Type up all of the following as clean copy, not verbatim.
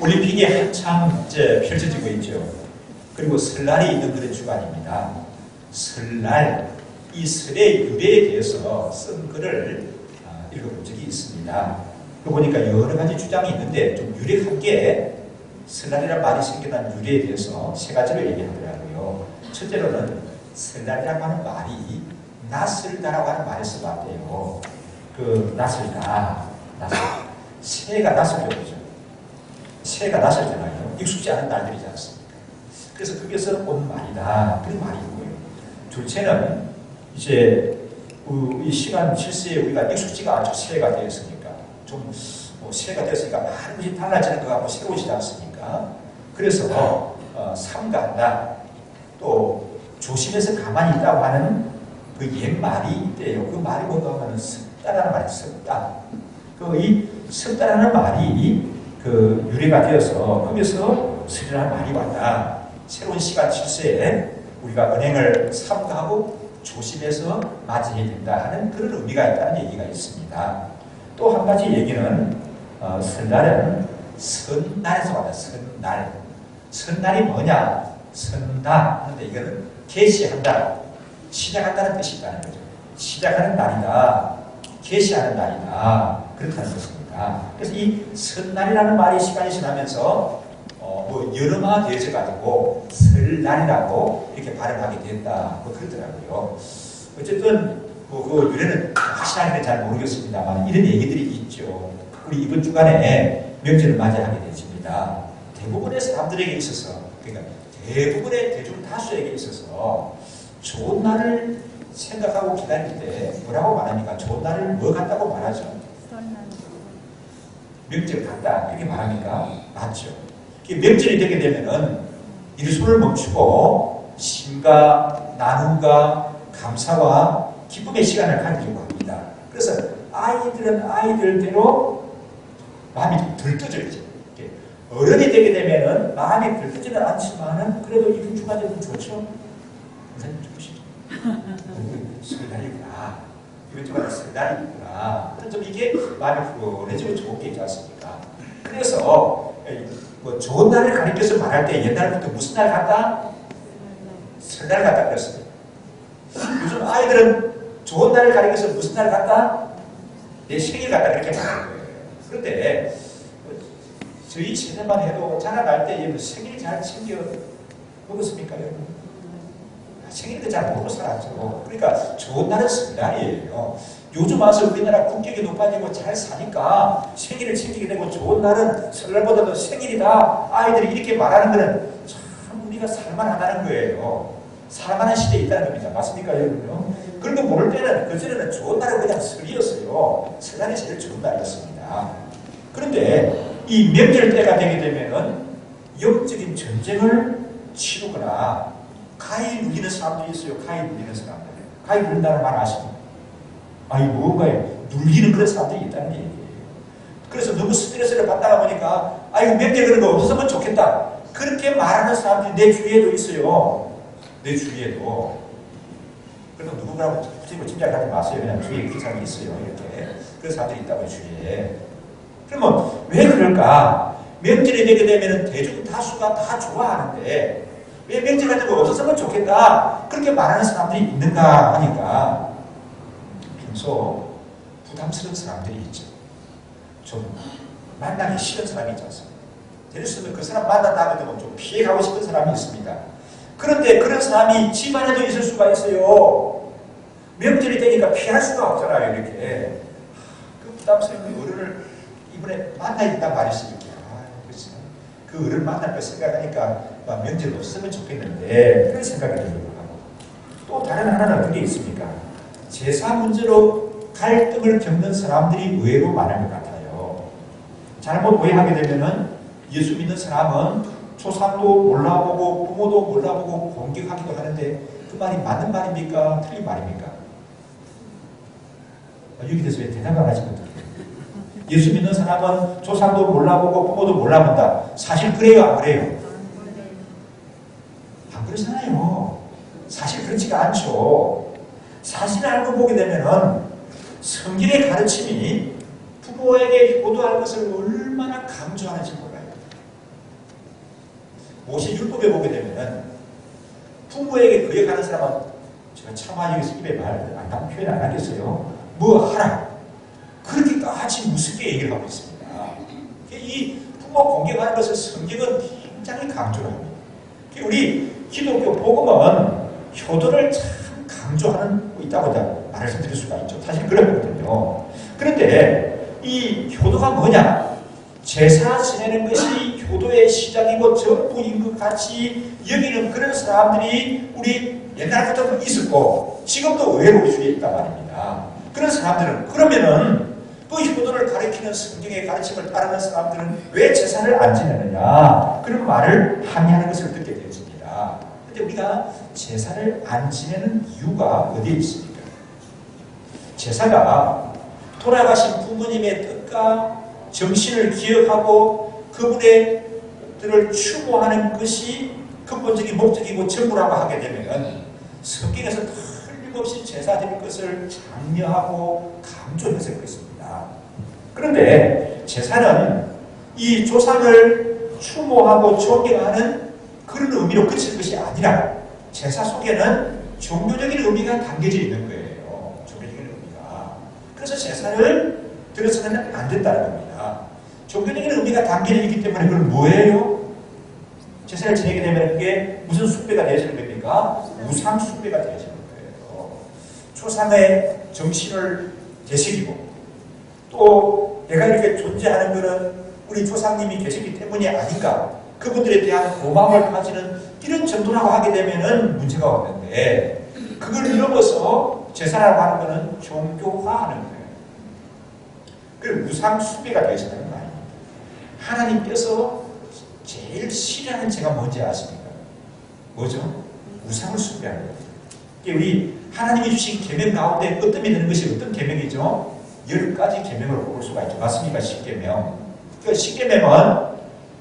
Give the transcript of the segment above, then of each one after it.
올림픽이 한참 이제 펼쳐지고 있죠. 그리고 설날이 있는 그런 주간입니다. 설날, 이 설의 유래에 대해서 쓴 글을 읽어본 적이 있습니다. 그 보니까 여러 가지 주장이 있는데 좀 유력한 게 설날이라는 말이 생겨난 유래에 대해서 세 가지로 얘기하더라고요. 첫째로는 설날이라고 하는 말이 낯설다라고 하는 말에서 왔대요. 그 낯설다, 새해가 낯설죠, 그죠? 새해가 낯설잖아요. 익숙지 않은 날들이지 않습니까? 그래서 거기서 온 말이다, 그런 말이 있고요. 둘째는 이제 이 시간 질서에 우리가 익숙지가 않죠. 새해가 되었으니까 좀 새해가 되었으니까 많은 것이 달라지는 것 같고 새로우시지 않습니까? 그래서 삼가한다, 또 조심해서 가만히 있다고 하는 그 옛말이 있대요. 그 말이 뭔가 하면 섭다라는 말이 섭다. 이 섭다라는 말이 그 유래가 되어서 거기서 설이라는 말이 왔다. 새로운 시간 질서에 우리가 은행을 삼가하고 조심해서 맞이해야 된다 하는 그런 의미가 있다는 얘기가 있습니다. 또 한 가지 얘기는 설날은 선날에서 왔다. 선날. 선날이 뭐냐? 선다 하는데 이거는 개시한다, 시작한다는 뜻이 있다는 거죠. 시작하는 날이다, 개시하는 날이다, 그렇다는 것입니다. 그래서 이 선날이라는 말이 시간이 지나면서 여름화 되어져가지고 설날이라고 이렇게 발음하게 됐다, 그러더라고요. 어쨌든 그 유래는 확실하게 잘 모르겠습니다만 이런 얘기들이 있죠. 우리 이번 주간에 명절을 맞이하게 되십니다. 대부분의 사람들에게 있어서, 그러니까 대부분의 대중 다수에게 있어서 좋은 날을 생각하고 기다릴 때 뭐라고 말합니까? 좋은 날을 뭐 같다고 말하죠? 명절 같다, 이렇게 말합니까? 맞죠. 명절이 되게 되면은 일손을 멈추고 심과 나눔과 감사와 기쁨의 시간을 가지려고 합니다. 그래서 아이들은 아이들대로 마음이 들떠져야죠. 어른이 되게 되면은 마음이 들뜨지는 않지만은 그래도 이번 주가 되면 좋죠. 선생님 좋으시죠? 설날이구나. 이번 주가 설날이구나. 좀 이게 마음이 푸근해지고 좋은 게 있지 않습니까? 그래서 좋은 날을 가리켜서 말할 때 옛날부터 무슨 날 같다? 설날 같다 그랬어요. 요즘 아이들은 좋은 날을 가리켜서 무슨 날 같다? 내 생일 같다 그렇게 말하는 거예요. 그런데 저희 세대만 해도 자라날 때 생일 잘 챙겨 먹었습니까, 여러분? 생일도 잘 모르고 살았죠. 그러니까 좋은 날은 설날이에요. 요즘 와서 우리나라 국격이 높아지고 잘 사니까 생일을 챙기게 되고 좋은 날은 설날보다도 생일이다, 아이들이 이렇게 말하는 것은 참 우리가 살만하다는 거예요. 살만한 시대에 있다는 겁니다. 맞습니까, 여러분요? 그런 거 모를 때는 그전에는 좋은 날은 그냥 설이었어요. 설날이 제일 좋은 날이었습니다. 그런데 이 명절 때가 되게 되면은 영적인 전쟁을 치르거나 가히 누리는 사람들이 있어요. 가히 누리는 사람들. 가히 누린다는 말 아십니까? 아니 뭔가에 눌리는 그런 사람들이 있다는 얘기예요. 그래서 너무 스트레스를 받다가 보니까 아이고 명절 그런 거 없었으면 좋겠다, 그렇게 말하는 사람들이 내 주위에도 있어요. 내 주위에도. 그래도 누구라고 짐작하지 마세요. 그냥 주위에 그런 사람이 있어요. 이렇게. 그런 사람들이 있다고 주위에. 그러면 왜 그럴까? 명절이 되게 되면 대중 다수가 다 좋아하는데 왜 명절 같은 거 없었으면 좋겠다, 그렇게 말하는 사람들이 있는가 하니까 평소 부담스러운 사람들이 있죠. 좀 만나기 싫은 사람이 있지 않습니까? 예를 들면 그 사람 만났다 하면 좀 피해가고 싶은 사람이 있습니다. 그런데 그런 사람이 집안에도 있을 수가 있어요. 명절이 되니까 피할 수가 없잖아요. 이렇게 그 부담스러운 어른을 이번에 만나야 된단 말이 있으니까 그렇죠. 그 어른을 만날 걸 생각하니까 명절 없으면 좋겠는데 그런 생각이 들기도 하고, 또 다른 하나는 어떤 게 있습니까? 제사 문제로 갈등을 겪는 사람들이 의외로 많은 것 같아요. 잘못 오해하게 되면은 예수 믿는 사람은 조상도 몰라보고 부모도 몰라보고 공격하기도 하는데 그 말이 맞는 말입니까? 틀린 말입니까? 여기 대해서 왜 대답을 안 하시면 어떡해요? 예수 믿는 사람은 조상도 몰라보고 부모도 몰라본다. 사실 그래요, 안 그래요? 안 그러잖아요. 사실 그렇지가 않죠. 사실을 알고 보게 되면은 성경의 가르침이 부모에게 효도할 것을 얼마나 강조하는지 몰라요. 모세 율법에 보게 되면은 부모에게 거역하는 사람은 제가 차마 여기서 입에 말 안 하고 표현 안 하겠어요. 뭐 하라. 그렇게까지 무섭게 얘기를 하고 있습니다. 이 부모 공격하는 것을 성경은 굉장히 강조를 합니다. 우리 기독교 복음은 효도를 참 강조하는 있다고 말씀드릴 수가 있죠. 사실 그렇거든요. 그런데 이 효도가 뭐냐? 제사 지내는 것이 효도의 시작이고 전부인 것 같이 여기는 그런 사람들이 우리 옛날부터 있었고 지금도 의외로 우리 중에 있단 말입니다. 그런 사람들은 그러면은 그 효도를 가리키는 성경의 가르침을 따르는 사람들은 왜 제사를 안 지내느냐 그런 말을 항의하는 것을 듣게 되었습니다. 그런데 우리가 제사를 안 지내는 이유가 어디에 있습니까? 제사가 돌아가신 부모님의 뜻과 정신을 기억하고 그분의 뜻을 추모하는 것이 근본적인 목적이고 전부라고 하게 되면 성경에서 틀림없이 제사 드릴 것을 장려하고 강조해서 그렇습니다. 그런데 제사는 이 조상을 추모하고 존경하는 그런 의미로 그칠 것이 아니라 제사 속에는 종교적인 의미가 담겨져 있는 거예요. 종교적인 의미가. 그래서 제사를 드려서는 안 된다는 겁니다. 종교적인 의미가 담겨져 있기 때문에 그건 뭐예요? 제사를 지내게 되면 그게 무슨 숭배가 되어지는 겁니까? 우상 숭배가 되어지는 거예요. 조상의 정신을 되새기고 또 내가 이렇게 존재하는 것은 우리 조상님이 계시기 때문이 아닌가 그분들에 대한 고마움을 가지는 이런 정도라고 하게 되면은 문제가 없는데 그걸 넘어서 제사라고 하는 것은 종교화하는 거예요. 그리고 우상 숭배가 되어지는 거 아닙니다. 하나님께서 제일 싫어하는 죄가 뭔지 아십니까? 뭐죠? 우상을 숭배하는 거예요. 우리 하나님이 주신 계명 가운데 어떤 되는 것이 어떤 계명이죠? 10가지 계명을 볼 수가 있죠. 맞습니까? 10계명. 그 10계명은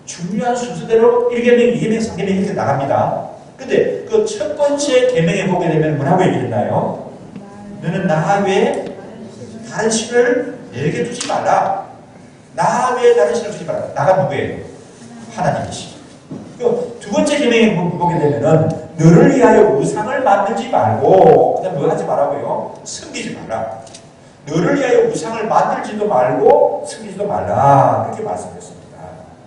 중요한 순서대로 1계명, 2계명, 3계명 이렇게 나갑니다. 근데 그 첫 번째 계명에 보게 되면 뭐라고 얘기했나요? 너는 나 외에 다른 신을 내게 두지 말라. 나 외에 다른 신을 두지 말라. 나가 누구예요? 하나님이시죠. 두 번째 계명에 보게 되면은 너를 위하여 우상을 만들지 말고 그다음 뭐 하지 말라고요? 섬기지 말라. 너를 위하여 우상을 만들지도 말고 섬기지도 말라. 그렇게 말씀드렸습니다.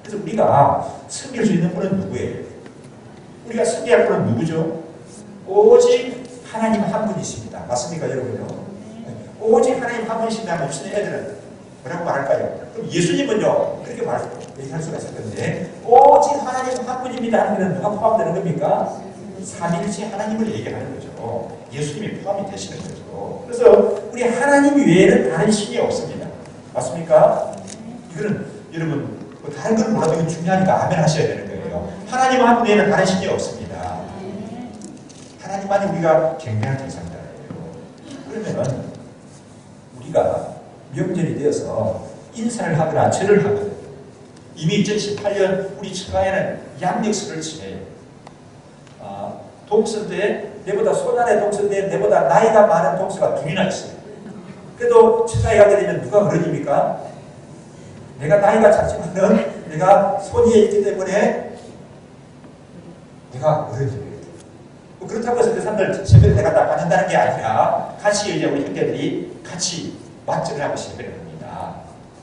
그래서 우리가 섬길 수 있는 분은 누구예요? 우리가 섬겨야 할 분은 누구죠? 오직 하나님 한 분이십니다. 맞습니까 여러분요? 오직 하나님 한 분이신다면 무슨 애들은 뭐라고 말할까요? 그럼 예수님은요 그렇게 얘기할 수가 있을 건데 오직 하나님 한 분입니다 하는 것은 누가 포함되는 겁니까? 삼일체 하나님을 얘기하는 거죠. 예수님이 포함이 되시는 거죠. 그래서 우리 하나님 외에는 다른 신이 없습니다. 맞습니까? 이거는 여러분 뭐 다른 건 몰라도 이건 중요하니까 아멘 하셔야 되는 거예요. 하나님 한 분 외에는 다른 신이 없습니다. 하나님만이 우리가 경배할 대상자예요. 그러면 우리가 명절이 되어서 인사를 하거나 절을 하거든. 이미 2018년 우리 처가에는 양력설을 지내요. 동서인데 내보다 손안의 동서인데 내보다 나이가 많은 동서가 둘이나 있어요. 그래도 처가에 가게 되면 누가 어른입니까? 내가 나이가 작지만은 내가 손위에 있기 때문에 내가 어른이에요. 뭐 그렇다고 해서 그 사람들 세배를 내가 다 받는다는 게 아니라 같이 이제 우리 형제들이 같이 맞절을 하고 세배를 합니다.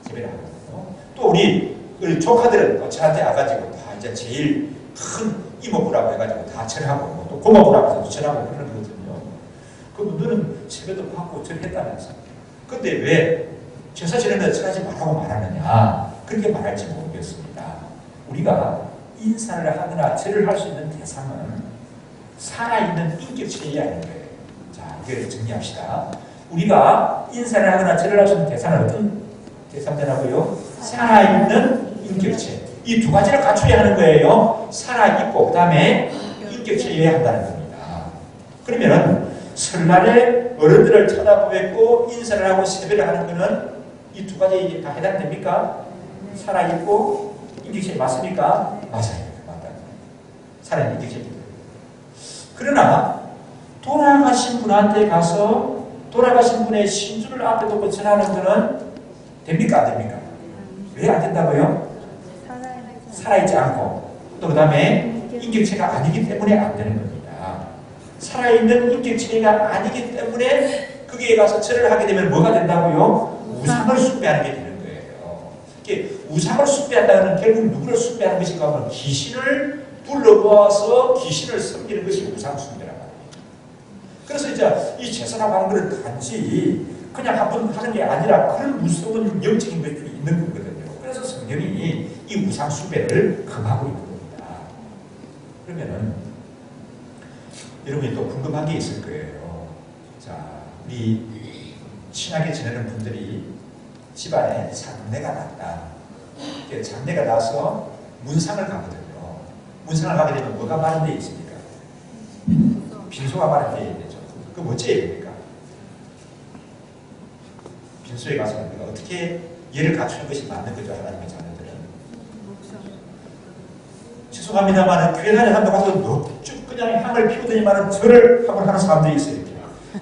세배를 하거든요. 또 우리 조카들은 저한테 와가지고 다 이제 제일 큰 이모부라고 해가지고 다 절하고 또 고모부라고 해서 절하고 그러는 거거든요. 그분들은 세배도 받고 절했다면서. 근데 왜 제사 지내는데 절하지 말라고 말하느냐? 그렇게 말할지 모르겠습니다. 우리가 인사를 하거나 절을 할 수 있는 대상은 살아있는 인격체여야 하는 거예요. 자, 이걸 정리합시다. 우리가 인사를 하거나 절을 할 수 있는 대상은 어떤 대상자라고요? 살아있는 인격체. 이 두 가지를 갖춰야 하는 거예요. 살아있고 그 다음에 인격체여야 한다는 겁니다. 그러면 설날에 어른들을 쳐다보고 인사를 하고 세배를 하는 것은 이 두 가지에 다 해당됩니까? 살아있고 인격체 맞습니까? 맞아요. 맞다. 살아있는 인격체입니다. 그러나 돌아가신 분한테 가서 돌아가신 분의 신주를 앞에 두고 전하는 것은 됩니까? 안 됩니까? 왜 안 된다고요? 살아있지 않고 또 그 다음에 인격체가 아니기 때문에 안 되는 겁니다. 살아있는 인격체가 아니기 때문에 거기에 가서 절을 하게 되면 뭐가 된다고요? 우상을 숭배하는 게 되는 거예요. 이게 우상을 숭배한다는 결국 누구를 숭배하는 것인가 하면 귀신을 불러모아서 귀신을 섬기는 것이 우상 숭배란 말이에요. 그래서 이제 이 제사나 방법은 단지 그냥 한번 하는 게 아니라 그런 무서운 영적인 것들이 있는 거거든요. 그래서 성경이 이 우상 숭배를 금하고 있는 겁니다. 그러면은 여러분이 또 궁금한 게 있을 거예요. 자, 우리 친하게 지내는 분들이 집안에 장례가 났다. 장례가 나서 문상을 가거든요. 문상을 가게 되면 뭐가 마련되어 있습니까? 빈소가 마련되어 있죠. 그럼 어찌해야 됩니까? 빈소에 가서 우리가 어떻게 예를 갖추는 것이 맞는 거죠, 하나님의 자녀들은? 죄송합니다만 교회 다녀서 가서 쭉 그냥 향을 피우더니만 절을 한번 하는 사람들이 있어요. 이렇게.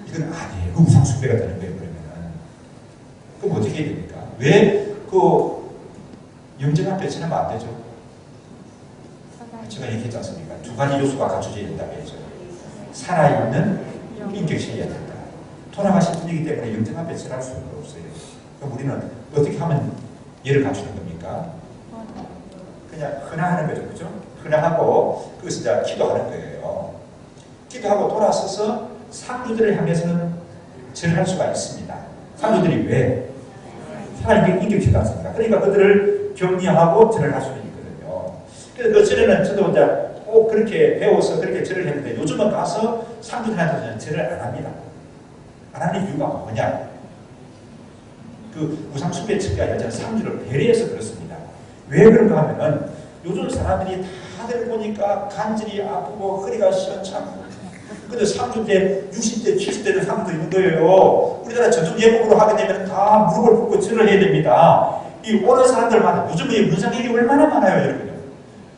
이건 아니에요. 그 우상 숭배가 되는 거예요. 그럼 어떻게 해야 됩니까? 왜 그 영적 앞에 지나면 안 되죠? 제가 얘기했지 않습니까? 두 가지 요소가 갖춰져야 된다고 했죠. 살아있는 인격체여야 된다. 돌아가신 분이기 때문에 영적 앞에 지날 수가 없어요. 그럼 우리는 어떻게 하면 얘를 갖추는 겁니까? 그냥 헌화하는 거죠. 그죠? 헌화하고 그것을 이제 기도하는 거예요. 기도하고 돌아서서 상주들을 향해서는 절을 할 수가 있습니다. 상주들이 왜? 하나님의 인격체가 않습니까? 그러니까 그들을 격려하고 절을 할 수는 있거든요. 그래서 그 절에는 저도 이제 꼭 그렇게 배워서 그렇게 절을 했는데 요즘은 가서 상주들한테는 절을 안 합니다. 안 하는 이유가 뭐냐? 그 우상 숭배 측가 여자 상주를 배려해서 그렇습니다. 왜 그런가 하면은 요즘 사람들이 다들 보니까 간질이 아프고 허리가 시원찮고 근데 30대, 60대, 70대는 상도 있는 거예요. 우리나라 전통 예복으로 하게 되면 다 무릎을 꿇고 절을 해야 됩니다. 이 오는 사람들마다 요즘에 문상일이 얼마나 많아요, 여러분요.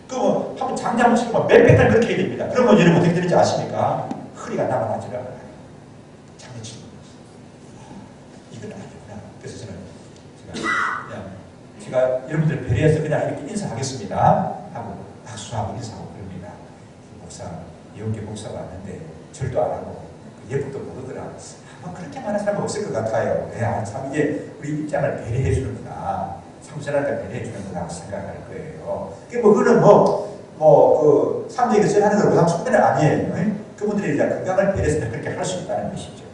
그러면 한번 장장 치고 몇백 달 그렇게 해야 됩니다. 그러면 여러분 어떻게 되는지 아십니까? 허리가 나가나지가 않아요. 장례 치고. 이건 아니구나. 그래서 제가 여러분들 배려해서 그냥 이렇게 인사하겠습니다. 하고 박수하고 인사하고 그럽니다. 목사, 이용계 목사가 왔는데 절도 안 하고 예복도 모르더라. 아마 그렇게 많은 사람은 없을 것 같아요. 참 이게 우리 입장을 배려해 주는구나. 상주자한테 배려해 주는구나 생각할 거예요. 그거는 그 사람들이 그 절하는 건 우상 숭배는 아니에요. 그분들이 이제 건강을 배려해서 그렇게 할 수 있다는 것이죠.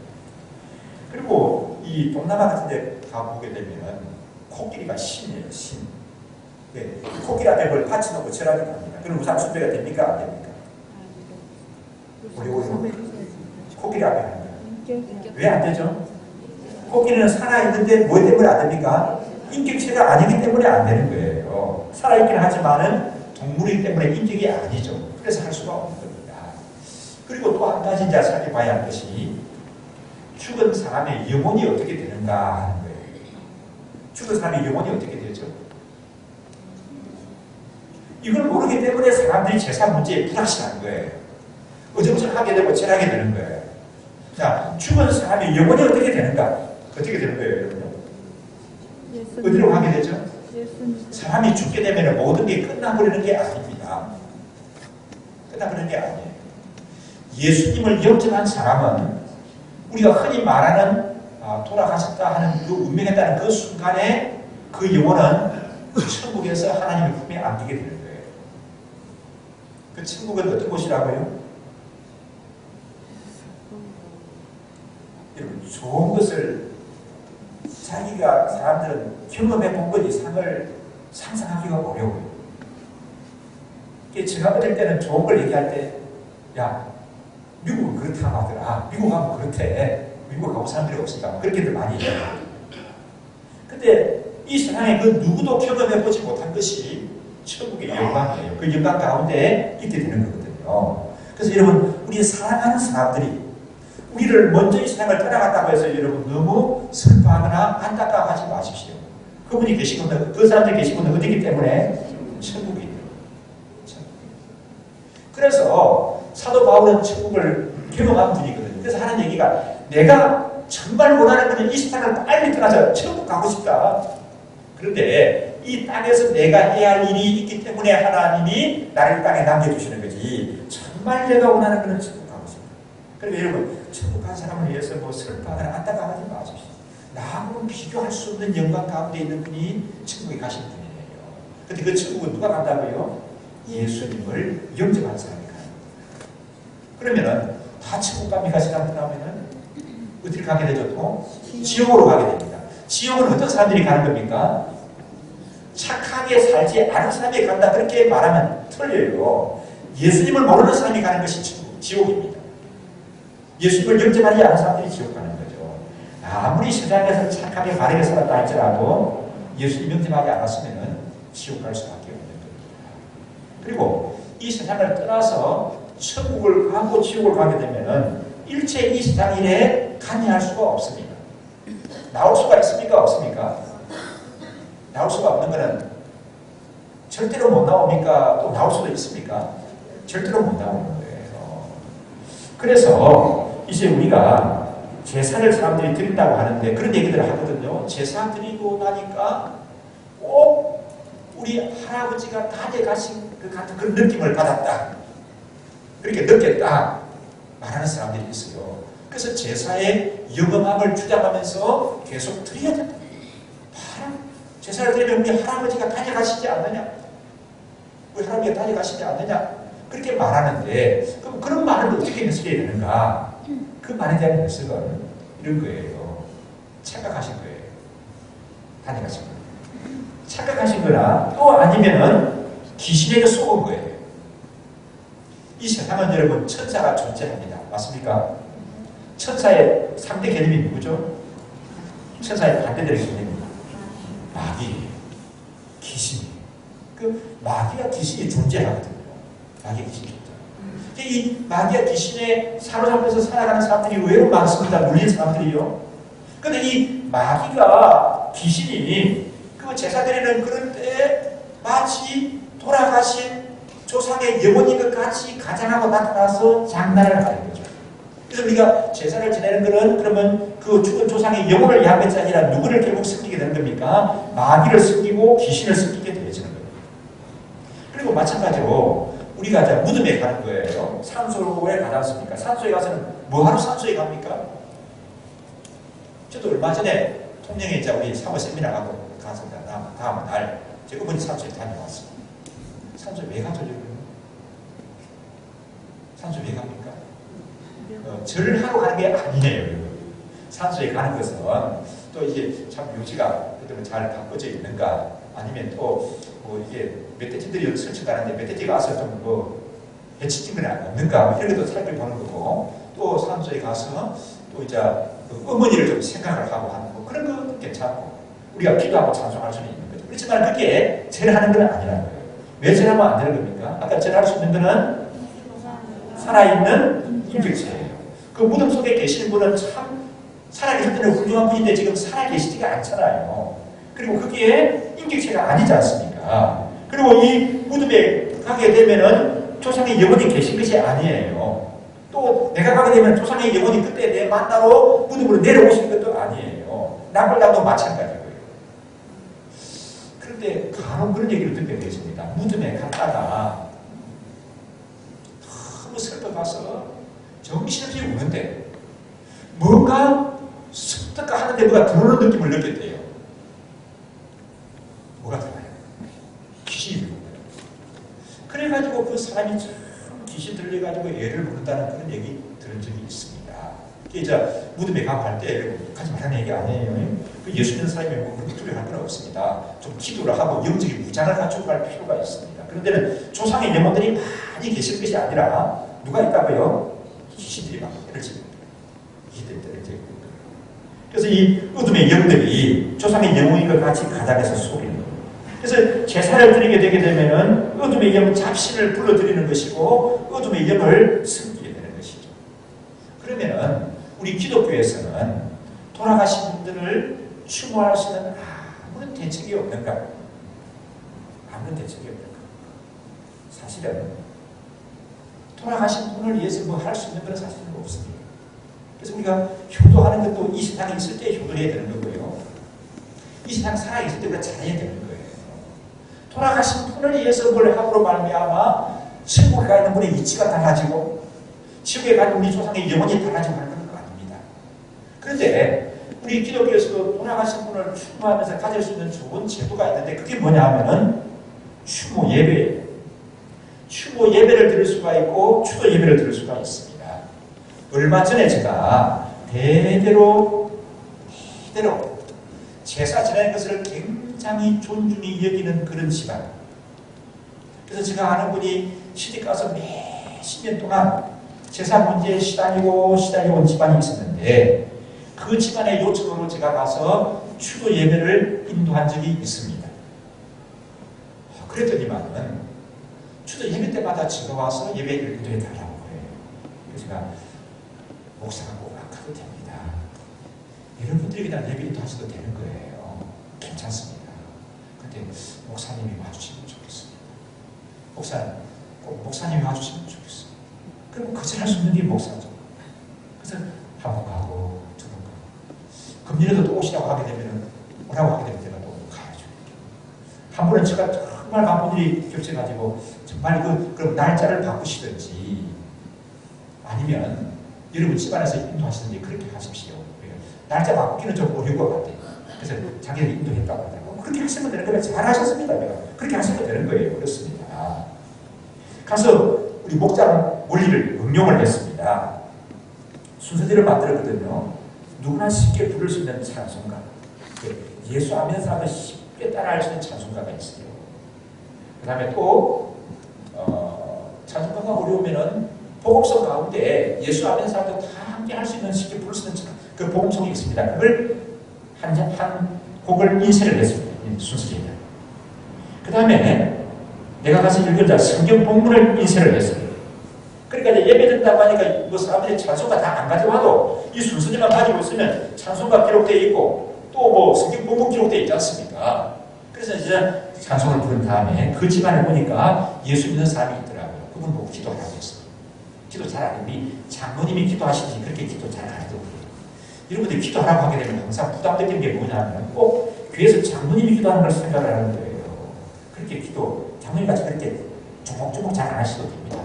그리고 이 동남아 같은 데 가보게 되면 코끼리가 신이에요, 신. 네, 코끼리 앞에 뭘 받쳐놓고 절하게 합니다. 그럼 우상 숭배가 됩니까? 안 됩니까? 우리 코끼리 앞에 하는 거예요. 왜 안 되죠? 코끼리는 살아있는데 뭐 때문에 안 됩니까? 인격체가 아니기 때문에 안 되는 거예요. 살아있긴 하지만은 동물이기 때문에 인격이 아니죠. 그래서 할 수가 없는 겁니다. 그리고 또 한 가지 이제 살펴봐야 할 것이 죽은 사람의 영혼이 어떻게 되는가 하는 거예요. 죽은 사람의 영혼이 어떻게 되죠? 이걸 모르기 때문에 사람들이 제사 문제에 불확실한 거예요. 어정쩡하게 되고 절하게 되는 거예요. 자, 죽은 사람의 영혼이 어떻게 되는가? 어떻게 되는 거예요, 여러분? 어디로 가게 되죠? 사람이 죽게 되면 모든 게 끝나버리는 게 아닙니다. 끝나버리는 게 아니에요. 예수님을 영접한 사람은 우리가 흔히 말하는 돌아가셨다 하는 그 운명했다는 그 순간에 그 영혼은 천국에서 하나님의 품에 안기게 되는 거예요. 그 천국은 어떤 곳이라고요? 여러분, 좋은 것을 자기가 사람들은 경험해 본 것 이상을 상상하기가 어려워요. 제가 어릴 때는 좋은 걸 얘기할 때, 야, 미국은 그렇다 하더라. 미국 가면 그렇대. 미국 가고 사람들이 없으니까 그렇게들 많이 얘기해요. 근데 이 세상에 그 누구도 경험해보지 못한 것이 천국의 영광이에요. 그 영광 가운데 있게 되는 거거든요. 그래서 여러분, 우리 사랑하는 사람들이 우리를 먼저 이 세상을 떠나갔다고 해서 여러분 너무 슬퍼하거나 안타까워하지 마십시오. 그분이 계시거든, 그 사람들이 계시거든 어디기 때문에 천국이 있는 거예요. 그래서 사도 바울은 천국을 경험한 분이거든요. 그래서 하는 얘기가 내가 정말 원하는 것은 이 세상을 빨리 떠나서 천국 가고 싶다. 그런데 이 땅에서 내가 해야 할 일이 있기 때문에 하나님이 나를 땅에 남겨주시는 거지. 정말 내가 원하는 그런 천국 가고 싶다. 그리고 여러분, 천국 간 사람을 위해서 뭐 슬퍼하거나 안타까워하지 마십시오. 나하고는 비교할 수 없는 영광 가운데 있는 분이 천국에 가신 분이에요. 근데 그 천국은 누가 간다고요? 예수님을 영접한 사람이 가는 거예요. 그러면은 다 천국 갑니까? 사람들하면은 어디를 가게 되죠? 또 지옥으로 가게 됩니다. 지옥은 어떤 사람들이 가는 겁니까? 착하게 살지 않은 사람이 간다. 그렇게 말하면 틀려요. 예수님을 모르는 사람이 가는 것이 지옥입니다. 예수님을 영접하지 않은 사람들이 지옥 가는 거죠. 아무리 세상에서 착하게 바르게 살았다 할지라도 예수님 영접하지 않았으면 지옥 갈 수밖에 없는 겁니다. 그리고 이 세상을 떠나서 천국을 가고 지옥을 가게 되면은 일체 이 세상 일에 관여할 수가 없습니다. 나올 수가 있습니까? 없습니까? 나올 수가 없는 것은 절대로 못 나옵니까? 또 나올 수도 있습니까? 절대로 못 나오는 거예요. 그래서 이제 우리가 제사를 사람들이 드린다고 하는데 그런 얘기들을 하거든요. 제사 드리고 나니까 꼭 우리 할아버지가 다 돼가신 그 같은 그런 느낌을 받았다. 그렇게 느꼈다. 말하는 사람들이 있어요. 그래서 제사의 영험함을 주장하면서 계속 드려야 된다. 제사를 드리면 우리 할아버지가 다녀가시지 않느냐? 우리 할아버지가 다녀가시지 않느냐? 그렇게 말하는데 그럼 그런 말을 어떻게 해석해야 되는가? 그 말에 대한 해석은 이런 거예요. 착각하신 거예요. 다녀가신 거예요. 착각하신 거나 또 아니면은 귀신에게 속은 거예요. 이 세상은 여러분 천사가 존재합니다. 맞습니까? 천사의 상대 개념이 누구죠? 천사의 반대되는 개념입니다. 마귀, 귀신. 그 마귀와 귀신이 존재하거든요. 마귀와 귀신이 존재. 이 마귀와 귀신에 사로잡혀서 살아가는 사람들이 의외로 많습니다. 물린 사람들이요. 근데 이 마귀가 귀신이 그 제사 드리는 그런 때에 마치 돌아가신 조상의 영혼인 것 같이 가장하고 나타나서 장난을 하는 거죠. 그래서 우리가 제사를 지내는 것은 그러면 그 죽은 조상의 영혼을 위한 것이 아니라 누구를 결국 섬기게 되는 겁니까? 마귀를 섬기고 귀신을 섬기게 되어지는 겁니다. 그리고 마찬가지로 우리가 이제 무덤에 가는 거예요. 산소에 가지 않습니까? 산소에 가서는 뭐하러 산소에 갑니까? 저도 얼마 전에 통영에 이제 우리 사모 세미나하고 가서 다음 날 제가 어머니 산소에 다녀왔습니다. 산소에 왜 가죠, 여러분? 산소에 왜 갑니까? 절하러 가는 게 아니에요, 여러분. 산소에 가는 것은 또 이게 참 유지가 잘 바꿔져 있는가, 아니면 또 뭐 이게 멧돼지들이 설치가는데 멧돼지가 와서 좀 뭐 해치진 건 없는가, 뭐 이런 것도 살펴보는 거고, 또 산소에 가서 또 이제 그 어머니를 좀 생각을 하고 하는 거, 그런 건 괜찮고, 우리가 기도하고 찬송할 수는 있는 거죠. 그렇지만 그게 절하는 건 아니라는 거예요. 왜 절하면 안 되는 겁니까? 아까 절할 수 있는 거는 살아있는 인격체예요. 그 무덤 속에 계시는 분은 참 살아계실 때는 훌륭한 분인데 지금 살아계시지가 않잖아요. 그리고 그게 인격체가 아니지 않습니까? 그리고 이 무덤에 가게 되면은 조상의 영혼이 계신 것이 아니에요. 또 내가 가게 되면 조상의 영혼이 그때 내 만나러 무덤으로 내려오신 것도 아니에요. 남불당도 마찬가지고요. 그런데 간혹 그런 얘기를 듣게 되십니다. 무덤에 갔다가 너무 슬퍼가서 정신없이 우는데 뭔가 습득가 하는데 뭐가 들어오는 느낌을 느꼈대요. 뭐가 들어요? 귀신이 들어오는 거예요. 그래가지고 그 사람이 참 귀신 들려가지고 애를 부른다는 그런 얘기 들은 적이 있습니다. 이제 무덤에 가고 할 때 가지 말라는 얘기 아니에요. 그 예수 믿는 사람이 뭐 그렇게 두려워할 건 없습니다. 좀 기도를 하고 영적인 무장을 갖추고 갈 필요가 있습니다. 그런데는 조상의 영혼들이 많이 계실 것이 아니라 누가 있다고요? 귀신들이 막 때려집니다. 귀신들이 때려집니다. 그래서 이 어둠의 영들이 조상의 영혼인 것 같이 가장해서 속이는 겁니다. 그래서 제사를 드리게 되게 되면은 어둠의 영 잡신을 불러들이는 것이고 어둠의 영을 섬기게 되는 것이죠. 그러면은 우리 기독교에서는 돌아가신 분들을 추모할 수 있는 아무런 대책이 없는가? 아무런 대책이 없는가? 사실은 돌아가신 분을 위해서 뭐 할 수 있는 건 사실은 없습니다. 그래서 우리가 효도하는 것도 이 세상에 있을 때 효도해야 되는 거고요. 이 세상 살아있을 때 우리가 잘해야 되는 거예요. 돌아가신 분을 위해서 뭘 함으로 말미암아 천국에 가 있는 분의 위치가 달라지고 지구에 가 있는 우리 조상의 영혼이 달라지고 하는 건 아닙니다. 그런데 우리 기독교에서도 돌아가신 분을 추모하면서 가질 수 있는 좋은 제도가 있는데 그게 뭐냐 하면은 추모 예배예요. 추모 예배를 드릴 수가 있고 추도 예배를 드릴 수가 있습니다. 얼마 전에 제가 대대로 제사 지내는 것을 굉장히 존중히 여기는 그런 집안. 그래서 제가 아는 분이 시집 가서 몇십 년 동안 제사 문제에 시달리고 온 집안이 있었는데 그 집안의 요청으로 제가 가서 추도 예배를 인도한 적이 있습니다. 그랬더니만은 추도 예배 때마다 제가 와서 예배를 인도해 달라고 그래요. 그래서 제가 목사가 꼭 가도 됩니다. 여러분들이 그냥 예배 인도하셔도 되는 거예요. 괜찮습니다. 근데 목사님이 와주시면 좋겠습니다. 목사님이 와주시면 좋겠습니다. 그럼 거절할 수 있는 게 목사죠. 그래서 한 번 가고 두 번 가고 금년에도 또 오시라고 하게 되면 오라고 하게 되면 제가 또 가야죠. 한 번은 제가 정말 바쁜 일이 겹쳐가지고 정말 그럼 날짜를 바꾸시든지 아니면 여러분 집안에서 인도하시든지 그렇게 하십시오. 날짜 바꾸기는 좀 어려울 것 같아요. 그래서 자기를 인도했다고 하더라고. 그렇게 하시면 되는 거예요. 잘하셨습니다. 내가. 그렇게 하시면 되는 거예요. 그렇습니다. 가서 우리 목자는 원리를 응용을 했습니다. 순서대로 만들었거든요. 누구나 쉽게 부를 수 있는 찬송가. 예수 아는 사람은 쉽게 따라할 수 있는 찬송가가 있어요. 그 다음에 또 찬송가가 어려우면은 복음성 가운데 예수 아는 사람도 다 함께 할 수 있는 쉽게 부를 수 있는 그 복음성이 있습니다. 그걸 한 곡을 인쇄를 했습니다. 순서대로. 그 다음에 내가 가서 읽은 성경 본문을 인쇄를 했어요. 그러니까 이제 예배 드린다고 하니까 뭐 사람들이 찬송가 다 안 가져와도 이 순서지만 가지고 있으면 찬송가 기록되어 있고 또 뭐 성경 본문 기록되어 있지 않습니까? 그래서 이제 찬송을 부른 다음에 그 집안에 보니까 예수 믿는 사람이 있더라고요. 그분 보고 기도하라고 했어요. 기도 잘 안 해. 우리 장로님이 기도하시지 그렇게 기도 잘 안 해도 여러분들이 기도하라고 하게 되면 항상 부담 느끼는 게 뭐냐면 꼭 교회에서 장로님이 기도하는 걸 생각을 하는 거예요. 그렇게 장로님 같이 그렇게 조목조목 잘 안 하셔도 됩니다.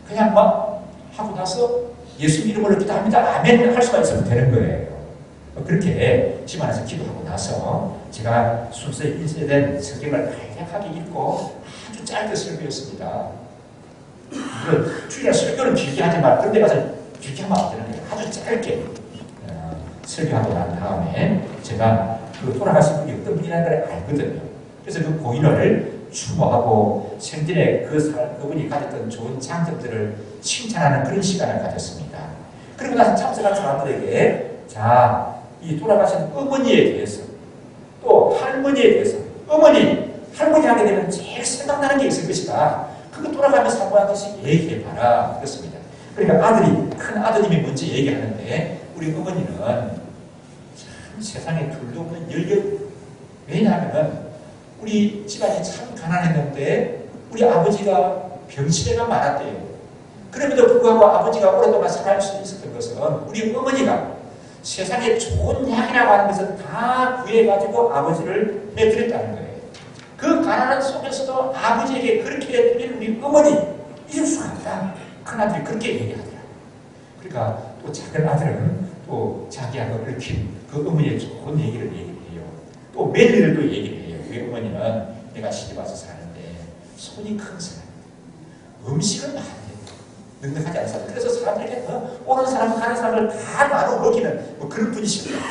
그냥 막 하고 나서 예수 이름으로 기도합니다. 아멘 할 수가 있으면 되는 거예요. 그렇게 집안에서 기도하고 나서 제가 순서에 인쇄된 성경을 간략하게 읽고 아주 짧게 설교했습니다. 주일날 설교는 길게 하지 마. 그런데 가서 길게 하면 안 되는 거예요. 아주 짧게 설교하고 난 다음에 제가 그 돌아가신 분이 어떤 분이라는 걸 알거든요. 그래서 그 고인을 추모하고 생전에 그분이 가졌던 좋은 장점들을 칭찬하는 그런 시간을 가졌습니다. 그리고 나서 참석한 사람들에게 이 돌아가신 어머니에 대해서 또 할머니에 대해서 할머니 하게 되면 제일 생각나는 게 있을 것이다. 그거 돌아가면서 한번 하듯이 얘기해봐라. 그렇습니다. 그러니까 큰 아드님이 먼저 얘기하는데 우리 어머니는 참 세상에 둘도 없는 열렬. 왜냐하면 우리 집안이 참 가난했는데 우리 아버지가 병치레가 많았대요. 그럼에도 불구하고 아버지가 오랫동안 살아갈 수 있었던 것은 우리 어머니가 세상에 좋은 약이라고 하는 것을 다 구해가지고 아버지를 해드렸다는 거예요. 그 가난한 속에서도 아버지에게 그렇게 해드린 우리 어머니 잊을 수가 없다. 큰아들이 그렇게 얘기하더라. 그러니까 또 작은 아들은 또 자기하고 얽힌 그 어머니의 좋은 얘기를 얘기해요. 또 며느리들도 얘기를 해요. 우리 어머니는 내가 시집 와서 사는데 손이 큰 사람, 음식은 많이 넉넉하지 않은 사람. 그래서 사람들에게 오는 사람 가는 사람을 다 나눠 먹이는 뭐 그런 분이십니다.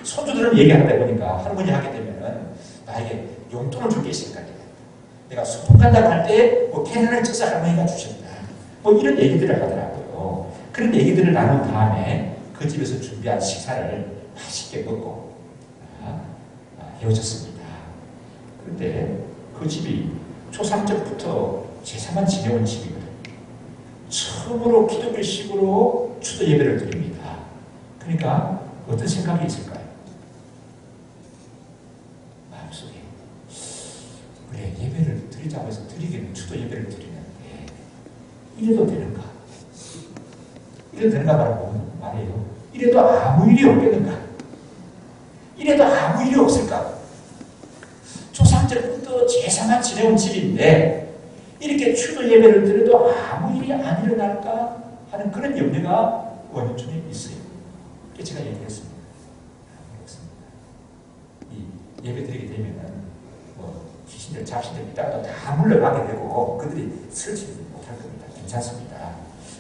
손주들은 얘기하다 보니까 할머니 하게 되면은 나에게 용돈을 줄 게 있으니까 내가 소풍 간다고 할 때 뭐 계란을 쪄서 할머니가 주셨다. 뭐 이런 얘기들을 하더라고요. 그런 얘기들을 나눈 다음에 그 집에서 준비한 식사를 맛있게 먹고 헤어졌습니다. 그런데 그 집이 초상적부터 제사만 지내온 집이거든요. 처음으로 기독교식으로 추도 예배를 드립니다. 그러니까 어떤 생각이 있을까요? 마음속에 그래 예배를 드리자고 해서 드리기는 추도 예배를 드리는데 이래도 되는가? 이래도 되는가 말이에요. 이래도 아무 일이 없겠는가? 이래도 아무 일이 없을까? 조상 창절부터 제사만 지내온 집인데 이렇게 추도 예배를 드려도 아무 일이 안 일어날까 하는 그런 염려가 원인중에 있어요. 그래서 제가 얘기했습니다. 이 예배 드리게 되면은 뭐 귀신들, 잡신들 이따가 다 물러가게 되고 그들이 설치를 못할 겁니다. 괜찮습니다.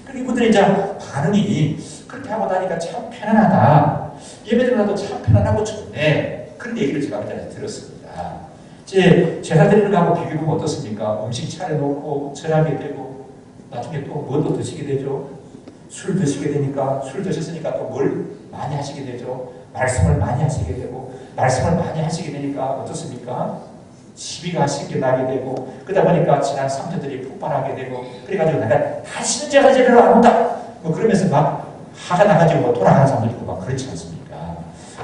그리고 그들이 이제 반응이 그렇게 하고 나니까 참 편안하다. 예배 드려도 참 편안하고 좋네. 그런 얘기를 제가 그때 들었습니다. 제 제사 드리는 거하고 비교해보면 어떻습니까? 음식 차려놓고 절하게 되고 나중에 또 뭐도 드시게 되죠. 술 드시게 되니까 술 드셨으니까 또 뭘 많이 하시게 되죠. 말씀을 많이 하시게 되고 말씀을 많이 하시게 되니까 어떻습니까? 시비가 쉽게 나게 되고 그러다 보니까 지난 상처들이 폭발하게 되고 그래가지고 내가 다시는 제가 제대로 안 온다 뭐 그러면서 막 화가 나가지고 뭐 돌아가는 사람도 있고 막 그렇지 않습니까?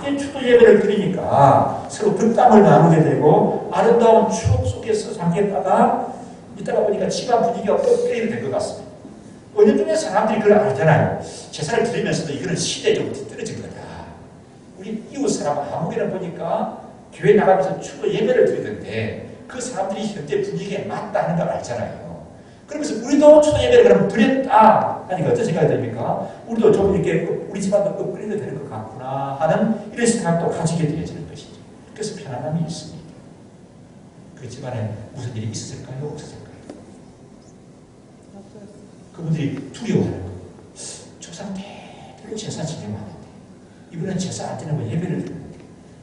이 추도 예배를 드리니까 서로 덕담을 나누게 되고 아름다운 추억 속에서 잠겼다가 이따가 보니까 집안 분위기가 업그레이드 된 것 같습니다. 어느 중에 사람들이 그걸 알잖아요. 제사를 드리면서도 이거는 시대에 좀 뒤떨어진 거다. 우리 이웃 사람 아무개나 보니까 교회 나가면서 추도 예배를 드리던데 그 사람들이 현재 분위기에 맞다 하는 걸 알잖아요. 그러면서 우리도 추도 예배를 그럼 드렸다 하니까 어떤 생각이 듭니까? 우리도 좀 이렇게 우리 집안도 업그레이드 되는 것 같구나 하는 이런 생각도 가지게 되어지는 것이죠. 그래서 편안함이 있습니다. 그 집안에 무슨 일이 있었을까요? 없었을까요? 그분들이 두려워하는 거예요. 조상 대대로 제사 지내고 하는데 이번엔 제사 안 지내고 예배를 드리는데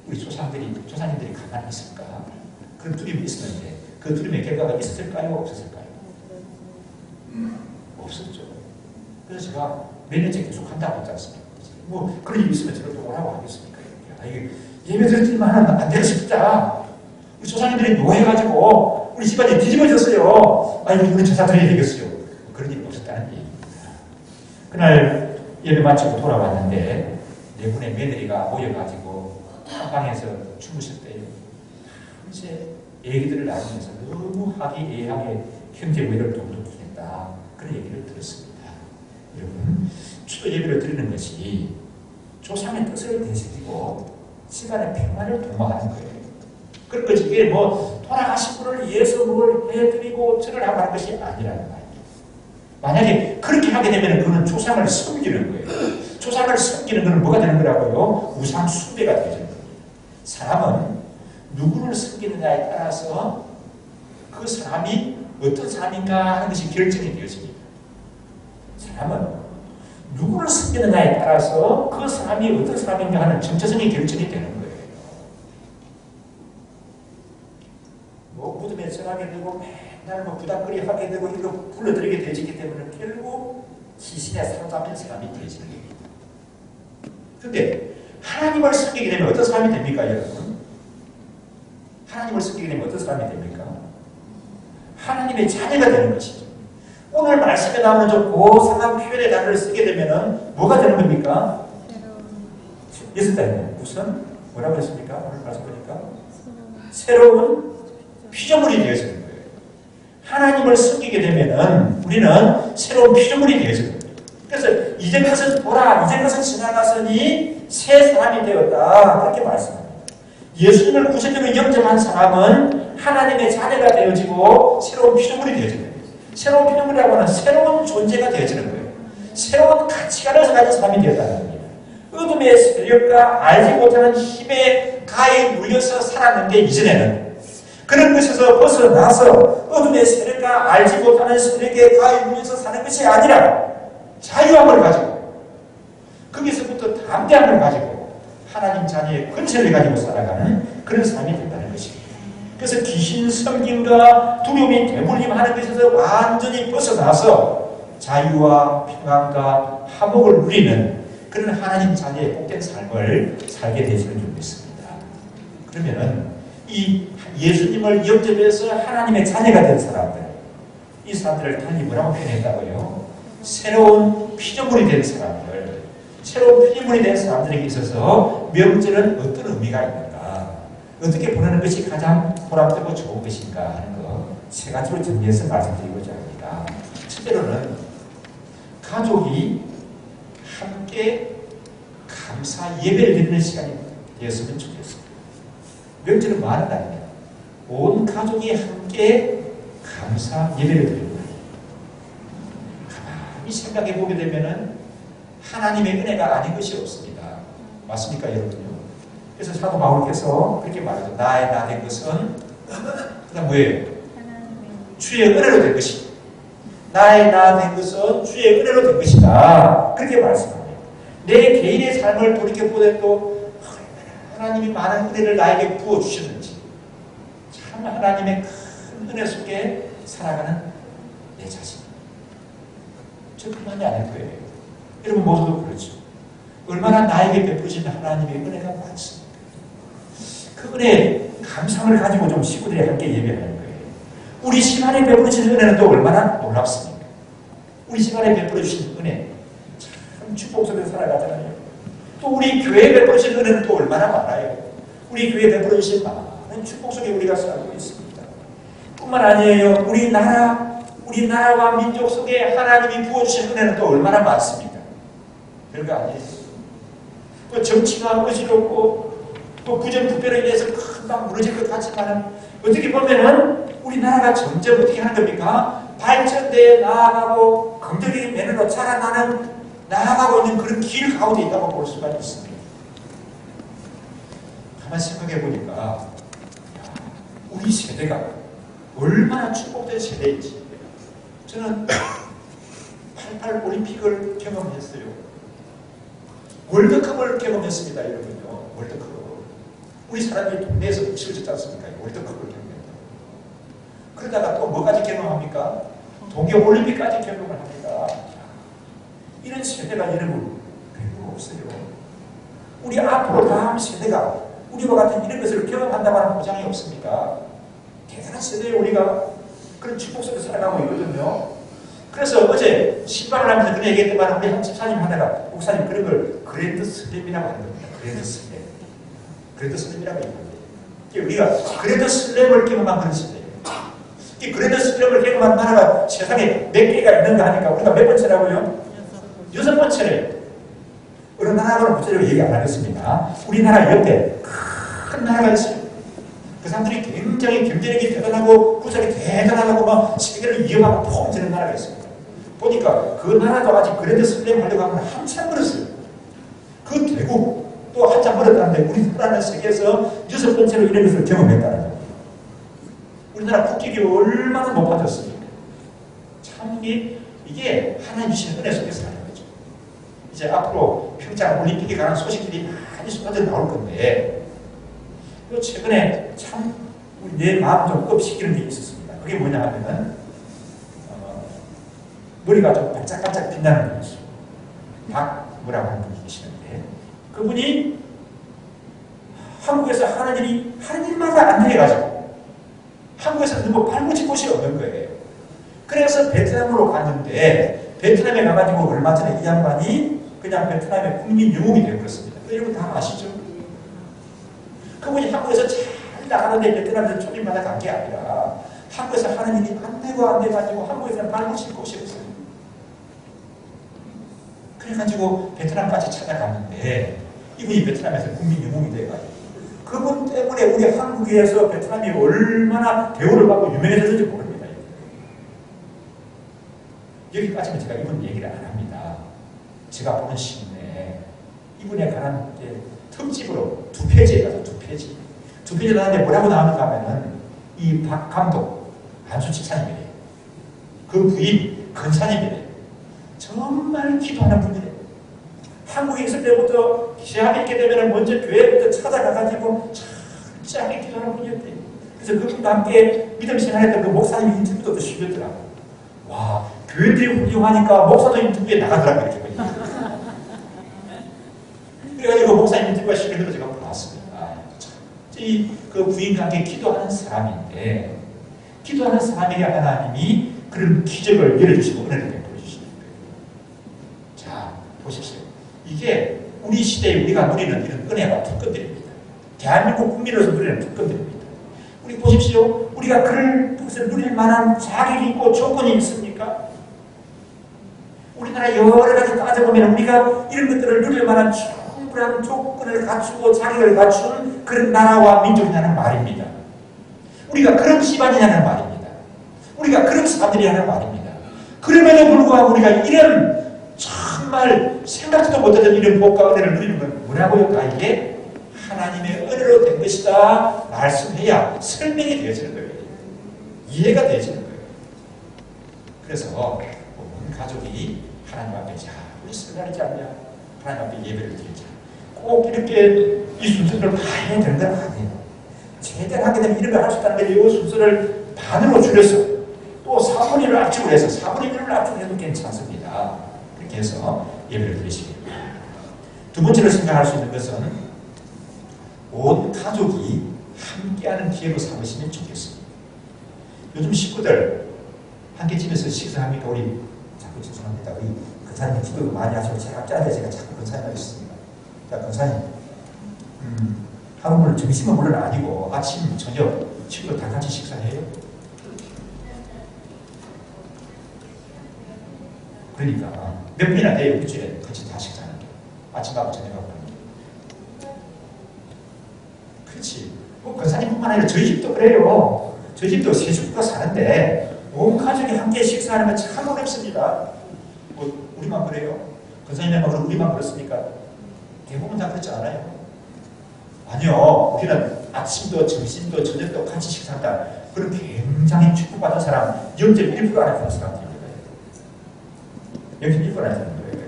우리 조상님들이 가만히 있을까? 그런 두려움이 있었는데 그 두려움의 결과가 있었을까요? 없었을까요? 없었죠. 그래서 제가 몇 년째 계속 한다고 했지 않습니까? 뭐 그런 일이 있으면 저를 또 오라고 하겠습니까? 이게 예배 드리지만 안 되고 싶다. 우리 조상님들이 노해가지고 우리 집안이 뒤집어졌어요. 아니 우리 제사 드려야 되겠어요. 그런 일이 없었다는 얘기입니다. 그날 예배 마치고 돌아왔는데 네 분의 며느리가 모여가지고 한 방에서 주무실 때요. 이제 얘기들을 나누면서 너무 화기애애하게 형제 모의를 동동했다. 그런 얘기를 들었습니다. 여러분, 추도 예배를 드리는 것이 조상의 뜻을 되새기고 집안의 평화를 도모하는 거예요. 그런 것이 이게 뭐 돌아가신 분을 위해서 뭘 해드리고 절을 하고 하는 것이 아니라는 말이에요. 만약에 그렇게 하게 되면 그는 조상을 섬기는 거예요. 조상을 섬기는 것은 뭐가 되는 거라고요? 우상 숭배가 되는 거예요. 사람은 누구를 섬기느냐에 따라서 그 사람이 어떤 사람인가 하는 것이 결정이 되어집니다. 사람은 누구를 섬기느냐에 따라서 그 사람이 어떤 사람인가 하는 정체성이 결정이 되는 거예요. 뭐 무덤에 절하게 되고 맨날 뭐 부닥거리 하게 되고 이거 불러들이게 되기 때문에 결국 시신에 사로잡힌 사람이 되어지는 겁니다. 그런데 하나님을 섬기게 되면 어떤 사람이 됩니까, 여러분? 하나님을 섬기게 되면 어떤 사람이 됩니까? 하나님의 자녀가 되는 것이죠. 오늘 말씀에 나오는 좀 고상한 표현의 단어를 쓰게 되면 뭐가 되는 겁니까? 예수님 무슨? 뭐라고 했습니까? 오늘 말씀 보니까 새로운 피조물이 되어지는 거예요. 하나님을 섬기게 되면 우리는 새로운 피조물이 되어지는 거예요. 그래서 이제 것은 보라, 이제 것은 지나갔으니 새 사람이 되었다. 그렇게 말씀합니다. 예수님을 구세주로 영접한 사람은 하나님의 자녀가 되어지고 새로운 피조물이 되어지는 거예요. 새로운 피조물이라고 하는 새로운 존재가 되어지는 거예요. 새로운 가치관을 가진 사람이 되었다는 겁니다. 어둠의 세력과 알지 못하는 힘에 가에 물려서 살았는데 이전에는 그런 것에서 벗어나서 어둠의 세력과 알지 못하는 세력에 가에 물려서 사는 것이 아니라 자유함을 가지고 거기서부터 담대함을 가지고 하나님 자녀의 권세를 가지고 살아가는 그런 사람이 된다는 것입니다. 그래서 귀신 섬김과 두려움이 대물림하는 것에서 완전히 벗어나서 자유와 평안과 화목을 누리는 그런 하나님 자녀의 복된 삶을 살게 되시는 줄 믿습니다. 그러면은 이 예수님을 영접해서 하나님의 자녀가 된 사람들, 이 사람들을 달리 뭐라고 표현했다고요? 새로운 피조물이 된 사람들, 새로운 피조물이 된 사람들에게 있어서 명절은 어떤 의미가 있는가, 어떻게 보내는 것이 가장 보람되고 좋은 것인가 하는 거 세 가지로 정리해서 말씀드리고자 합니다. 첫째로는 가족이 함께 감사 예배를 드리는 시간이 되었으면 좋겠습니다. 명절은 많은 날입니다. 온 가족이 함께 감사 예배를 드리는 거예요. 가만히 생각해 보게 되면은 하나님의 은혜가 아닌 것이 없습니다. 맞습니까, 여러분요? 그래서 사도 바울께서 그렇게 말하죠. 나의 나 된 것은 그다음 뭐예요? 주의 은혜로 된 것이다. 나의 나 된 것은 주의 은혜로 된 것이다. 그렇게 말씀합니다. 내 개인의 삶을 돌이켜보되 또 하나님이 많은 은혜를 나에게 부어주셨는지 참 하나님의 큰 은혜 속에 살아가는 내 자신. 저 그만이 아닐 거예요. 여러분 모두도 그렇죠. 얼마나 나에게 베푸신 하나님의 은혜가 많습니다. 그 은혜에 감상을 가지고 좀 식구들이 함께 예배하는 거예요. 우리 시간에 베풀어주신 은혜는 또 얼마나 놀랍습니까? 우리 시간에 베풀어주신 은혜 참 축복 속에 살아가잖아요. 또 우리 교회에 베풀어주신 은혜는 또 얼마나 많아요. 우리 교회에 베풀어주신 많은 축복 속에 우리가 살고 있습니다. 뿐만 아니에요. 우리나라와 민족 속에 하나님이 부어주신 은혜는 또 얼마나 많습니다. 별거 아니에요. 또 정치가 어지럽고 또 부정부패로 인해서 금방 무너질 것 같지만 어떻게 보면은 우리나라가 점점 어떻게 하는 겁니까? 발전되어 나아가고 긍정적인 면으로 자라나는 나아가고 있는 그런 길 가운데 있다고 볼 수가 있습니다. 가만히 생각해 보니까 우리 세대가 얼마나 축복된 세대인지 저는 88 올림픽을 경험했어요. 월드컵을 경험했습니다. 여러분요. 월드컵. 우리 사람들이 동네에서 치러졌지 않습니까? 월드컵을 경험했다. 그러다가 또 뭐까지 경험합니까? 동계올림픽까지 경험을 합니다. 이런 세대가 여러분 별로 없어요. 우리 앞으로 다음 세대가 우리와 같은 이런 것을 경험한다고 하는 보장이 없습니다. 대단한 세대에 우리가 그런 축복 속에 살아가고 있거든요. 그래서 어제 신방을 하면서 그런 얘기했더만 우리 한 집사님 하다가 목사님 그런 걸 그랜드 슬램이라고 하는 겁니다. 그랜드 슬램. 그랜드 슬램이라고 하는 겁니다. 우리가 그랜드 슬램을 경험한 그런 세대예요. 이 그랜드 슬램을 경험한 나라가 세상에 몇 개가 있는가 하니까 우리가 몇 번째라고요? 6번째래요. 어느 나라로는 구체적으로 얘기 안 하겠습니다. 우리나라 옆에 큰 나라가 있어요. 그 사람들이 굉장히 경제력이 대단하고 구석이 대단하고 막 세계를 이어가고 폼지는 나라가 있습니다. 보니까 그 나라도 아직 그랜드 슬램 하려고 하면 한참 멀었어요. 그 대국 또 한참 멀었다는데 우리나라는 세계에서 6번째로 이런 것을 경험했다는 거예요. 우리나라 국격이 얼마나 높아졌습니까? 참 이게 하나님 주신 은혜 속에서 사는 거죠. 이제 앞으로 평창 올림픽에 관한 소식들이 많이 쏟아져 나올 건데 최근에 참 내 마음 좀 껍시기는 게 있었습니다. 그게 뭐냐 하면은 머리가 좀 반짝반짝 빛나는 분이 있어요. 박무라고 하는 분이 계시는데 그분이 한국에서 하는 일마다 안 돼가지고 한국에서 너무 발붙일 곳이 없는 거예요. 그래서 베트남으로 갔는데 베트남에 가가지고 얼마 전에 이 양반이 그냥 베트남의 국민 영웅이 되어버렸습니다. 여러분 다 아시죠? 그분이 한국에서 잘 나가는데 베트남에서 초빙받아 간 게 아니라 한국에서 하는 일이 안 돼가지고 한국에서는 발붙일 곳이 없어요. 그래가지고 베트남까지 찾아갔는데 이분이 베트남에서 국민 영웅이 돼가지고 그분 때문에 우리 한국에서 베트남이 얼마나 대우를 받고 유명해졌는지 모릅니다. 여기까지는 제가 이분 얘기를 안 합니다. 제가 보는 시간에 이분에 관한 특집으로 2페이지에 가서 2페이지 나왔는데 뭐라고 나오는가 하면은 이 박 감독 안수 집사님이래요. 그 부인 근사님이래요. 정말 기도하는 분이래요. 한국에 있을 때부터 시합이 있게 되면 먼저 교회부터 찾아가가지고 철저하게 기도하는 분이었대요. 그래서 그분과 함께 믿음 생활했던 그 목사님 인터뷰도 실렸더라고요. 와, 교회들이 훌륭하니까 목사도 인터뷰에 나가더라고요. 그래가지고 목사님 인터뷰가 실린 걸 제가 봤습니다. 그 부인과 함께 기도하는 사람인데 기도하는 사람에게 하나님이 그런 기적을 열어주시고 은혜를 베풀어 주시는 거예요. 자, 보십시오. 이게 우리 시대에 우리가 누리는 이런 은혜와 특권들입니다. 대한민국 국민으로서 누리는 특권들입니다. 우리 보십시오. 우리가 그런 것을 누릴 만한 자격이 있고 조건이 있습니까? 우리나라 여러 가지 따져보면 우리가 이런 것들을 누릴 만한 충분한 조건을 갖추고 자격을 갖춘 그런 나라와 민족이라는 말입니다. 우리가 그런 집안이냐는 말입니다. 우리가 그런 사람들이라는 말입니다. 그럼에도 불구하고 우리가 이런 정말 생각지도 못했던 이런 복과 은혜를 누리는 건 뭐라고요? 다 이게 하나님의 은혜로 된 것이다 말씀해야 설명이 되어지는 거예요. 이해가 되어지는 거예요. 그래서 온 가족이 하나님 앞에 자 우리 설날이지 않냐? 하나님 앞에 예배를 드리자. 꼭 이렇게 이 순서를 다 해야 되는 건 아니에요. 제대로 하게 되면 이런 걸 할 수 있다는 거예요. 이 순서를 반으로 줄여서 또 4분의 1을 압축을 해서 4분의 1을 압축을 해도 괜찮습니다. 그렇게 해서 예배를 드리시기 바랍니다. 두 번째로 생각할 수 있는 것은 온 가족이 함께하는 기회로 삼으시면 좋겠습니다. 요즘 식구들 함께 집에서 식사합니까? 우리 자꾸 죄송합니다. 우리 근사님 기도도 많이 하시고 제가 앞자리에 제가 자꾸 근사님 하셨습니다. 자, 근사님 하루 물론 점심은 물론 아니고 아침, 저녁 친구들 다 같이 식사해요? 그러니까 몇 분이나 돼요? 일주일에 같이 다 식사하는 게 아침하고 저녁하고 그렇지. 근사님뿐만 아니라 저희 집도 그래요. 저희 집도 세 식구가 사는데 온 가족이 함께 식사하는 건 참 어렵습니다. 우리만 그래요? 근사님만 우리만 그렇습니까? 대부분 다 그렇지 않아요? 아니요. 우리는 아침도 점심도 저녁도 같이 식사한다. 그런 굉장히 축복받은 사람 0.1% 안에 드는 사람들입니다. 0.1% 안에 드는 거예요.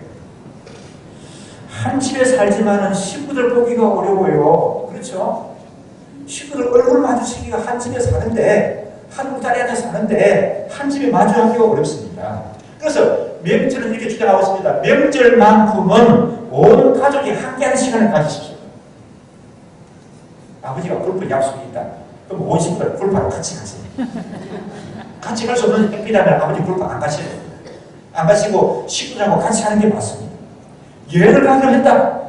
한 집에 살지만은 식구들 보기가 어려워요. 그렇죠? 식구들 얼굴 마주치기가 한 집에 사는데 한 울타리 안에 사는데 한 집에 마주하기가 어렵습니다. 그래서 명절은 이렇게 주장하고 있습니다. 명절만큼은 온 가족이 함께하는 시간을 가지십시오. 아버지가 골프 약속이 있다. 그럼 온 식구들 골프하러 같이 가세요. 같이 갈 수 없는 행비라면 아버지 골프 안 가셔야 됩니다. 안 가시고 식구들하고 같이 하는 게 맞습니다. 여행을 가기로 했다.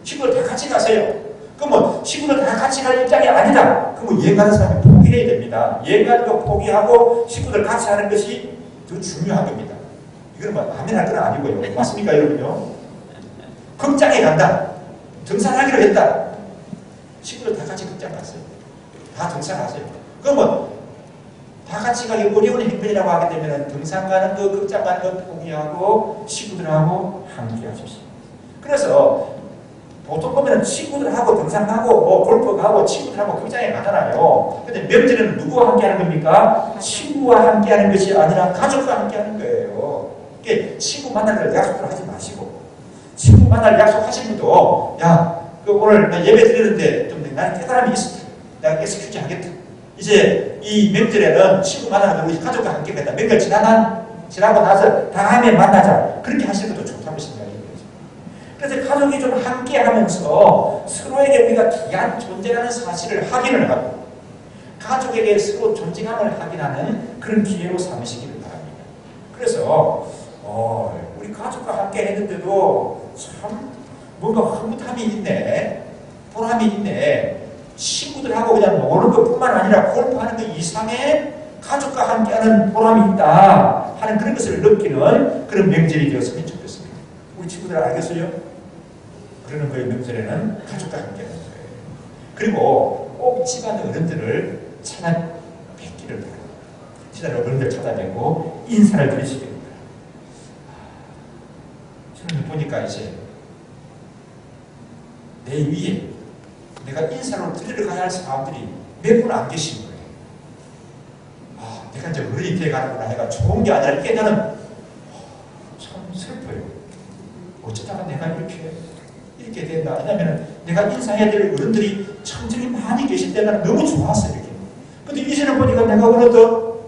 식구들 다 같이 가세요. 그러면 식구들 다 같이 갈 입장이 아니다. 그러면 여행 가는 사람이 포기해야 됩니다. 여행 가는 거 포기하고 식구들 같이 하는 것이 더 중요한 겁니다. 이거는 뭐 아멘 할 건 아니고요. 맞습니까, 여러분요? 극장에 간다. 등산하기로 했다. 친구들 다 같이 극장 갔어요. 다 등산하세요. 그러면 다 같이 가기 어려운 행편이라고 하게 되면 등산 가는 거, 극장 가는 거 포기하고 친구들하고 함께 하십시오. 그래서 보통 보면 친구들하고 등산 가고 골프 가고 친구들하고 극장에 가잖아요. 근데 명절에는 누구와 함께 하는 겁니까? 친구와 함께 하는 것이 아니라 가족과 함께 하는 거예요. 그러니까 친구 만날 약속을 하지 마시고 친구 만날 약속하신 분도 오늘 나 예배 드리는데 좀 나는 깨달음이 있어. 내가 엑스큐즈 하겠다. 이제 이 명절에는 친구 만나는 우리 가족과 함께 가다. 명절 지나고 나서 다음에 만나자. 그렇게 하시는 것도 좋다고 생각해요. 그래서 가족이 좀 함께 하면서 서로에게 우리가 귀한 존재라는 사실을 확인을 하고 가족에게 서로 존재감을 확인하는 그런 기회로 삼으시기를 바랍니다. 그래서 우리 가족과 함께 했는데도 참 뭔가 흐뭇함이 있네, 보람이 있네. 친구들하고 그냥 노는 것뿐만 아니라 골프하는 것 이상의 가족과 함께하는 보람이 있다 하는 그런 것을 느끼는 그런 명절이 되었으면 좋겠습니다. 우리 친구들 알겠어요? 그러는 거예요. 명절에는 가족과 함께하는 거예요. 그리고 꼭 집안 어른들을 찾아뵙기를 바랍니다. 집안 어른들 찾아뵙고 인사를 드리시기 바랍니다. 저는 보니까 이제 내 위에 내가 인사를 드리러 가야 할 사람들이 몇 분 안 계신 거예요. 내가 이제 어른이 돼가는구나 해가 좋은 게 아니라 이게 나는 참 슬퍼요. 어쩌다가 내가 이렇게 된다. 왜냐하면 내가 인사해야 될 어른들이 청정이 많이 계실 때 나는 너무 좋았어요. 이렇게. 근데 이제는 보니까 내가 어느덧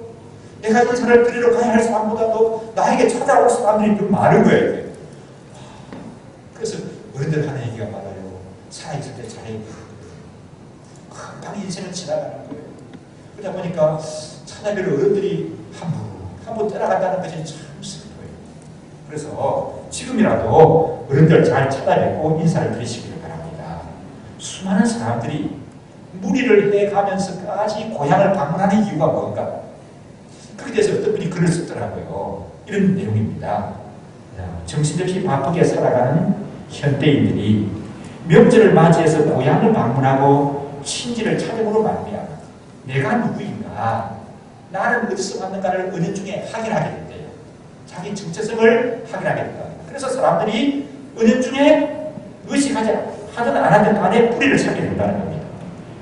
내가 인사를 드리러 가야 할 사람보다도 나에게 찾아올 사람들이 좀 많은 거예요. 그래서 어른들 하는 얘기가 많아요. 살아있을 때 잘해. 금방 인생은 지나가는 거예요. 그러다 보니까 찾아뵐 어른들이 한 번 떠나간다는 것이 참 슬퍼요. 그래서 지금이라도 어른들 잘 찾아뵙고 인사를 드리시기를 바랍니다. 수많은 사람들이 무리를 해가면서까지 고향을 방문하는 이유가 뭔가? 그렇게 돼서 어떤 분이 글을 썼더라고요. 이런 내용입니다. 정신없이 바쁘게 살아가는 현대인들이 명절을 맞이해서 고향을 방문하고 친지를 찾아보러 말미암아 내가 누구인가, 나는 어디서 왔는가를 은연중에 확인하게 된대요. 자기 정체성을 확인하게 된다. 그래서 사람들이 은연중에 의식하지 하든 안 하든 간에 뿌리를 찾게 된다는 겁니다.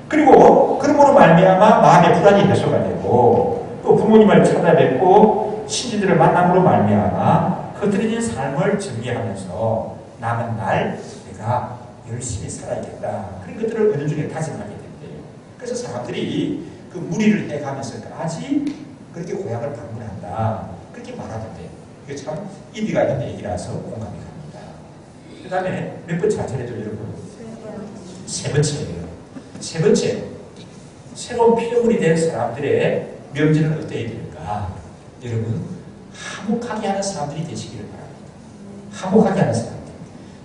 그리고 그러므로 말미암아 마음의 불안이 해소가 되고 또 부모님을 찾아뵙고 신지들을 만남으로 말미암아 흐트러진 삶을 정리하면서 남은 날 내가 열심히 살아야겠다. 그런 것들을 은연중에 다짐하게 된대요. 그래서 사람들이 그 무리를 해가면서까지 그렇게 고향을 방문한다. 그렇게 말하던데 이게 참 의미가 있는 얘기라서 공감이 갑니다. 그 다음에 몇 번째 차례죠, 여러분? 세 번째예요. 세 번째, 새로운 피조물이 된 사람들의 명제는 어때야 될까? 여러분, 화목하게 하는 사람들이 되시기를 바랍니다. 화목하게 하는 사람들.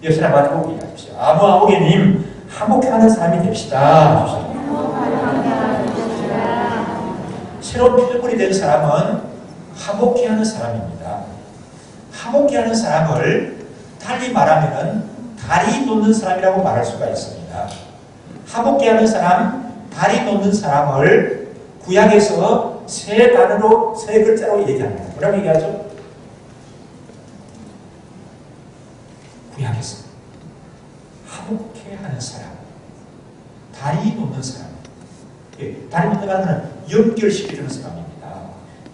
옆 사람한테 얘기하십시오. 아무아무개님, 화목해 하는 사람이 됩시다. 새로운 피조물이 된 사람은 화목해 하는 사람입니다. 화목해 하는 사람을 달리 말하면 다리 놓는 사람이라고 말할 수가 있습니다. 화목해 하는 사람, 다리 놓는 사람을 구약에서 세 단어로, 세 글자로 얘기합니다. 뭐라고 얘기하죠? 구약에서 화목해 하는 사람, 다리 놓는 사람. 다리 놓는다는 것은 연결시켜주는 사람입니다.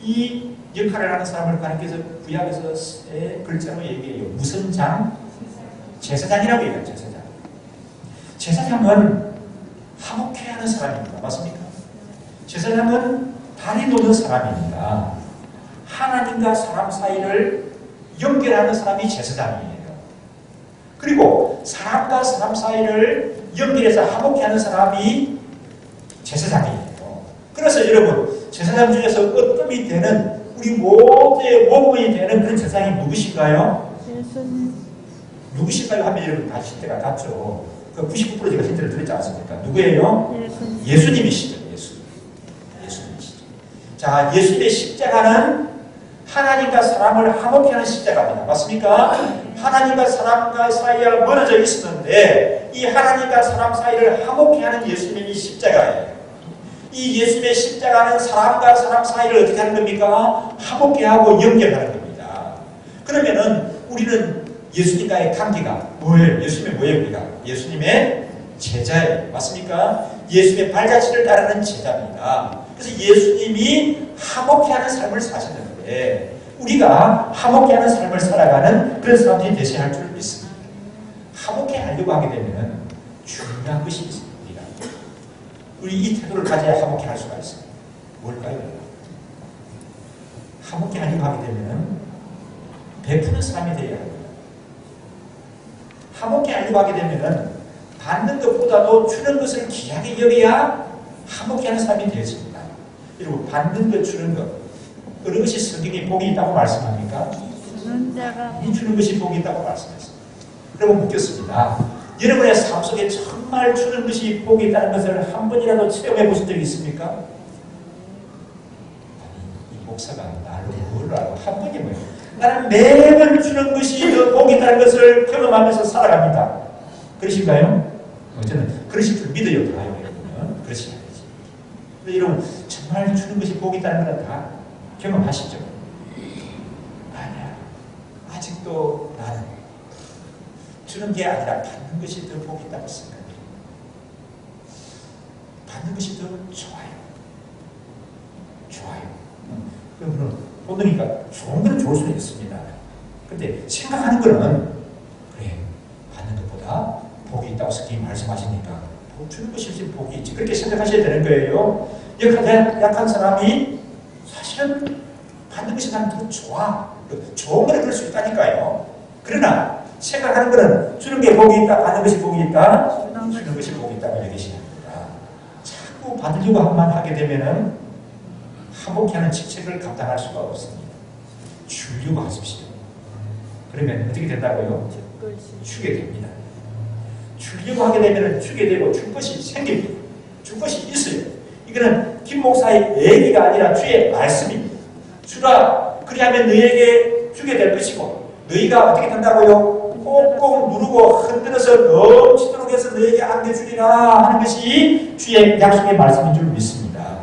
이 역할을 하는 사람을 하나님께서 구약에서 세 글자로 얘기해요. 무슨 장? 제사장이라고 얘기해요. 제사장. 제사장은 화목해 하는 사람입니다. 맞습니까? 제사장은 다리 놓는 사람입니다. 하나님과 사람 사이를 연결하는 사람이 제사장이에요. 그리고 사람과 사람 사이를 연결해서 화목해 하는 사람이 제사장이에요. 그래서 여러분, 제사장 중에서 으뜸이 되는 우리 모두의 모범이 되는 그런 제사장이 누구신가요? 누구신가요? 하면 여러분 다 힌트가 같죠. 그 99% 제가 힌트를 드렸지 않습니까? 누구예요? 예수님이시죠. 예수님이시죠. 자, 예수님의 십자가는 하나님과 사람을 화목케 하는 십자가입니다. 맞습니까? 하나님과 사람과 사이에 멀어져 있었는데 이 하나님과 사람 사이를 화목케 하는 예수님의 십자가예요. 이 예수님의 십자가는 사람과 사람 사이를 어떻게 하는 겁니까? 화목케 하고 연결하는 겁니다. 그러면은 우리는 예수님과의 관계가 뭐예요? 예수님의 뭐예요? 우리가? 예수님의 제자예요. 맞습니까? 예수님의 발자취를 따르는 제자입니다. 그래서 예수님이 화목케 하는 삶을 사셨는데 우리가 화목케 하는 삶을 살아가는 그런 사람들이 되셔야 할 줄 믿습니다. 화목케 하려고 하게 되면 중요한 것이 있습니다. 우리 이 태도를 가져야 화목케 할 수가 있어요. 뭘까요? 화목케 하려고 하게 되면 베푸는 사람이 되어야 합니다. 화목케 하려고 하게 되면 받는 것보다도 주는 것을 귀하게 여겨야 화목케 하는 사람이 되어집니다. 여러분, 받는 것, 주는 것, 어느 것이 성경에 복이 있다고 말씀합니까? 이 주는 것이 복이 있다고 말씀했습니다. 그러면 묻겠습니다. 여러분의 삶 속에 정말 주는 것이 복이 있다는 것을 한 번이라도 체험해 보신 적이 있습니까? 아니, 이 목사가 나를 뭘 알고 한 번이 뭐예요? 나는 매번 주는 것이 더 복이 있다는 것을 경험하면서 살아갑니다. 그러신가요? 저는 그러실 줄 믿어요. 다요. 그러시면 되지. 근데 여러분, 정말 주는 것이 복이 있다는 걸 다 경험하시죠? 아니야. 아직도 나는 주는 게 아니라 받는 것이 더 복이 있다고 생각해요. 받는 것이 더 좋아요. 좋아요. 그러면 본능이니까 좋은 건 좋을 수는 있습니다. 근데 생각하는 거는 그래, 받는 것보다 복이 있다고 성경이 말씀하시니까 주는 것이 훨씬 복이 있지. 그렇게 생각하셔야 되는 거예요. 약한 사람이 사실은 받는 것이 나는 더 좋아. 좋은 거를 그럴 수 있다니까요. 그러나 생각하는 것은 주는 게 복이 있다, 받는 것이 복이 있다, 주는 것이 복이 있다고 여기셔야 합니다. 자꾸 받으려고 한만 하게 되면은 화목케 하는 직책을 감당할 수가 없습니다. 주려고 하십시오. 그러면 어떻게 된다고요? 주게 됩니다. 주려고 하게 되면 주게 되고 줄 것이 생깁니다. 줄 것이 있어요. 이거는 김 목사의 얘기가 아니라 주의 말씀입니다. 주라, 그리하면 너희에게 주게 될 것이고 너희가 어떻게 된다고요? 꼭꼭 누르고 흔들어서 넘치도록 해서 너희에게 안겨주리라 하는 것이 주의 약속의 말씀인 줄 믿습니다.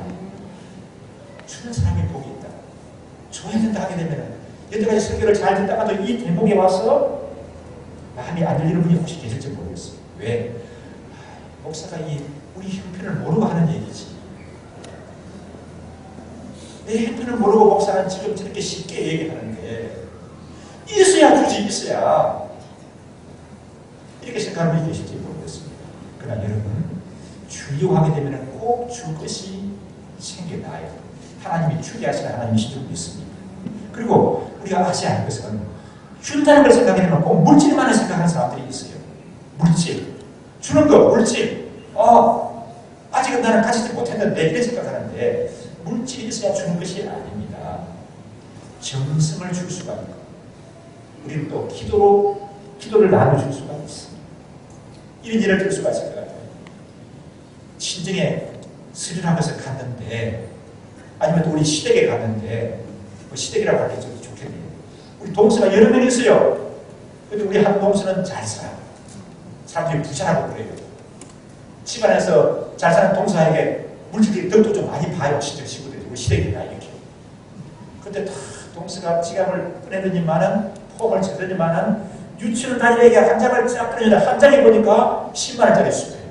해야 된다 하게 되면 여태까지 설교를 잘 듣다가도 이 대목에 와서 마음이 안 열리는 분이 혹시 계실지 모르겠어요. 왜? 목사가 우리 형편을 모르고 하는 얘기지. 내 형편을 모르고 목사는 지금 저렇게 쉽게 얘기하는데 있어야 주지, 있어야. 이렇게 생각하는 분이 계실지 모르겠습니다. 그러나 여러분, 주려고 하게 되면 꼭 줄 것이 생겨나요. 하나님이 주게 하시는 하나님이신 줄 믿습니다. 그리고 우리가 하지 않을 것은 준다는 걸 생각해 되면 꼭 물질만을 생각하는 사람들이 있어요. 물질. 주는 거, 물질. 아직은 나는 가지지 못했는데 이렇게 생각하는데 물질이 있어야 주는 것이 아닙니다. 정성을 줄 수가 있고 우리는 또 기도를 나눠줄 수가 있습니다. 이런 일을 줄 수가 있을 것 같아요. 친정에 수련한 것을 갔는데 아니면 또 우리 시댁에 갔는데 시댁이라고 하기 좀 좋겠네요. 우리 동서가 여러 명 있어요. 근데 우리 한 동서는 잘 살아. 사람들이 부자라고 그래요. 집안에서 잘 사는 동서에게 물질적인 덕도 좀 많이 봐요. 친정 친구들이 우리 시댁이나 이렇게. 근데 다 동서가 지갑을 꺼내더니만은 폼을 채더니만은 유치원 다닐 애기 한 장을 쫙 꺼내는데 한 장에 보니까 10만 원짜리 수표예요.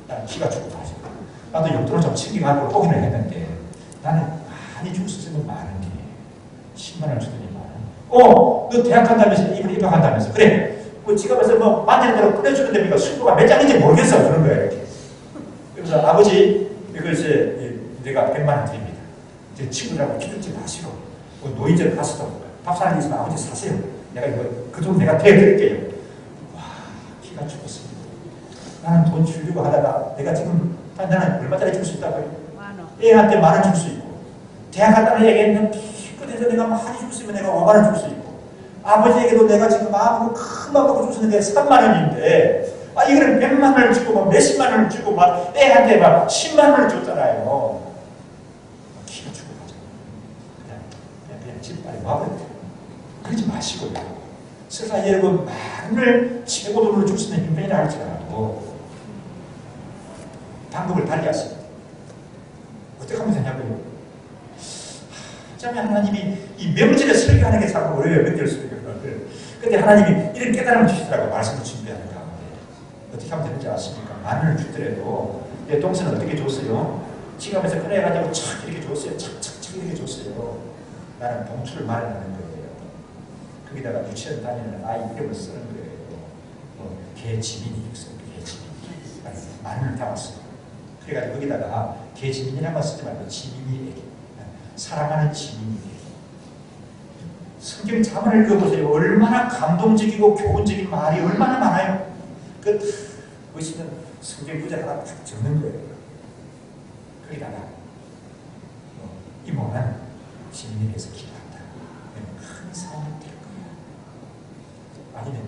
나는 기가 죽고 가지고. 나도 용돈을 좀 챙겨가고 포기를 했는데 나는 많이 줄 수 있으면 많은 게 10만 원 주더니만 너 대학 간다면서 이번에 입학한다면서 그래 뭐 지갑에서 뭐 만지는 대로 꺼내주는 데니까 수표가 몇 장인지 모르겠어 주는 거야 이렇게. 그래서 아버지 이거 이제 내가 100만 원 드립니다. 이제 친구들하고 기죽지 마시고 노인제를 가서도 밥 사는 데 있으면 아버지 사세요. 내가 이거 그 돈 내가 대드릴게요. 와 기가 죽었습니다. 나는 돈 주려고 하다가 내가 지금 나는 얼마짜리 줄 수 있다고요? 애한테 10,000원 줄 수 있고 대학 갔다는 얘기는 기껏해서 내가 많이 줄 수 있으면 내가 50,000원 줄 수 있고 아버지에게도 내가 지금 마음으로 큰 마음으로 줄 수 있는 게 30,000원인데 이거는 100만 원을 주고 막 몇십만 원을 주고 막 애한테 막 10만 원을 줬잖아요. 기가 죽어 가지고 그냥 집 빨리 와버려요. 그러지 마시고요. 세상에 여러분 만을 최고 돈으로 줄 수 있는 형편이라 할지라도 방법을 달리하세요. 어떻게 하면 되냐고요? 하자면 하나님이 이 명절에 설교하는 게 참 어려워요. 명절 설교를. 근데 하나님이 이런 깨달음을 주시더라고요. 말씀을 준비하는 가운데. 어떻게 하면 되는지 아십니까? 만원을 주더라도 내 동생은 어떻게 줬어요? 지갑에서 꺼내가지고 착 이렇게 줬어요. 착착착 이렇게 줬어요. 나는 봉투를 마련하는 거예요. 거기다가 유치원 다니는 아이 이름을 쓰는 거예요. 개지민이 있어요. 개지민. 만원을 담았어요. 그래가지고 거기다가 개지민이라고 쓰지 말고 지민이에게. 사랑하는 지민이에게. 성경 자문을 읽어보세요. 얼마나 감동적이고 교훈적인 말이 얼마나 많아요. 보시면 성경 구절 하나 딱 적는 거예요. 거기다가 이모는 지민에게서 기도한다. 큰 사람이 될 거야. 아니면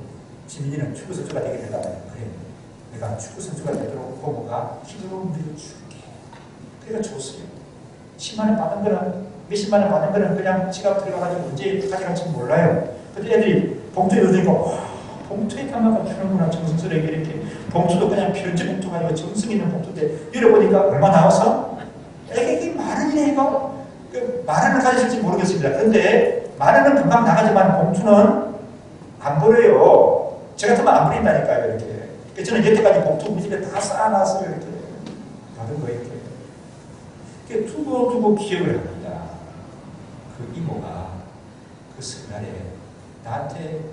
지민이는 축구 선수가 되게 되려면 그래. 내가 축구 선수가 되도록 고모가 기도로 밀어줄게. 그래가 줬어요. 10만 원 받은 거는 몇십만 원 받은 거는 그냥 지갑 들어가가지고 언제 가져갈지 몰라요. 근데 애들이 봉투에 넣으니까 봉투에 담아가 주는구나. 정성스럽게 이렇게 봉투도 그냥 필요지 봉투가 아니고 정성 있는 봉투인데 열어보니까 얼마 나와서? 이게 10,000원이네 이거. 그 10,000원을 가졌을지 모르겠습니다. 그런데 10,000원은 금방 나가지만 봉투는 안 버려요. 저 같으면 안 버린다니까요. 이렇게. 그래서 저는 여태까지 봉투 우리 집에 다 쌓아놨어요. 이렇게. 받은 거 이렇게. 두고 기억을 합니다. 그 이모가 그 설날에 나한테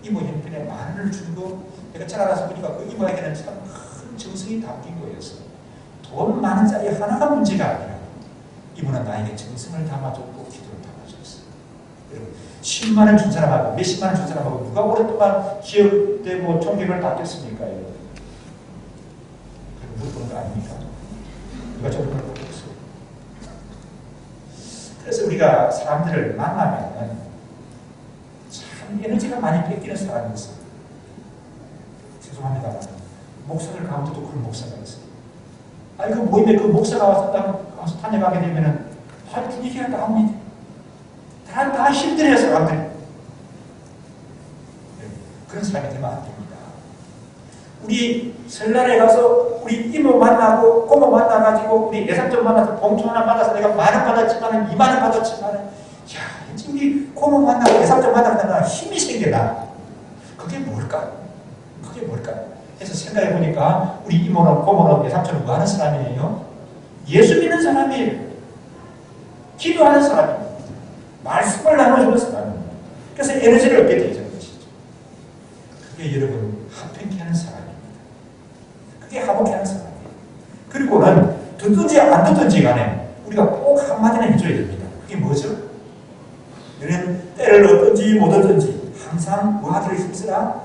이모 형편에 10,000원을 준 거 내가 잘 알아서 보니까 그 이모에게는 참 큰 정성이 담긴 거였어. 돈 많은짜리 하나가 문제가 아니라 이모는 나에게 정성을 담아줬고 기도를 담아줬어. 여러분 10만 원 준 사람하고 몇십만 원 준 사람하고 누가 오랫동안 기억되고 존경을 받겠습니까? 그럼 물 보는 거 아닙니까? 누가 좀 그런 거 없어요. 그래서 우리가 사람들을 만나면 참 에너지가 많이 뺏기는 사람이 있어요. 죄송합니다만 목사들 가운데도 그런 목사가 있어요. 아니 그 모임에 그 목사가 와서 다녀가게 되면은 분위기가 나옵니다. 다 힘들어요 사람들이. 그런 사람이 되면 안 됩니다. 우리 설날에 가서 우리 이모 만나고 고모 만나가지고 우리 예상점 만나서 봉투 하나 받아서 내가 10,000원 받았지만은 20,000원 받았지만은 야 이제 고모 만나고 외삼촌 만나면 힘이 생겨나. 그게 뭘까? 그게 뭘까? 그래서 생각해 보니까 우리 이모는 고모는 외삼촌은 뭐 하는 사람이에요? 예수 믿는 사람이에요. 기도하는 사람이에요. 말씀을 나눠주는 사람이에요. 그래서 에너지를 얻게 되는 것이죠. 그게 여러분 합행케 하는 사람입니다. 그게 화목케 하는 사람이에요. 그리고는 듣든지 안 듣든지 간에 우리가 꼭 한마디는 해줘야 됩니다. 그게 뭐죠? 너는 때를 얻든지 못 얻든지 항상 뭐 하기를 힘쓰라?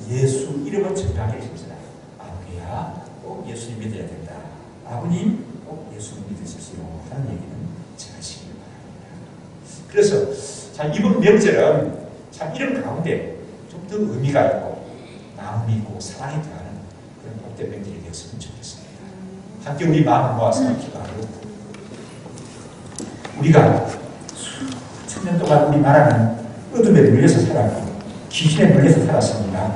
예수 이름을 전하기를 힘쓰라. 아버지야, 꼭 예수님 믿어야 된다. 아버님, 꼭 예수님 믿으십시오. 하는 얘기는 제가 하시길 바랍니다. 그래서 참 이번 명절은 참 이런 가운데 좀 더 의미가 있고 나눔이 있고 사랑이 더하는 그런 복된 명절이 되었으면 좋겠습니다. 함께 우리 마음을 모아서 기도하고 우리가 수천 년 동안 우리나라는 어둠에 물려서 살았고 귀신에 물려서 살았습니다.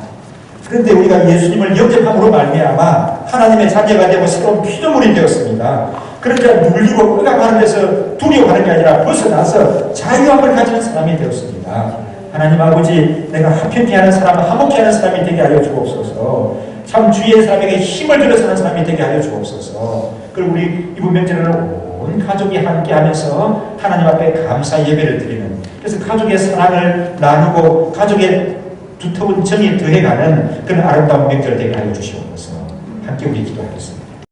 그런데 우리가 예수님을 영접함으로 말미암아 하나님의 자녀가 되고 새로운 피조물이 되었습니다. 그러니까 눌리고 끌어가는 데서 두려워하는 게 아니라 벗어나서 자유함을 가지는 사람이 되었습니다. 하나님 아버지, 내가 합평케 하는 사람, 화목케 하는 사람이 되게 하여 주옵소서. 참 주위의 사람에게 힘을 들여 사는 사람이 되게 하여 주옵소서. 그리고 우리 이번 명절에는 온 가족이 함께 하면서 하나님 앞에 감사 예배를 드리는, 그래서 가족의 사랑을 나누고 가족의 두터운 정이 더해가는 그런 아름다운 명절 되게 하여 주시옵소서. 함께 우리 기도하겠습니다.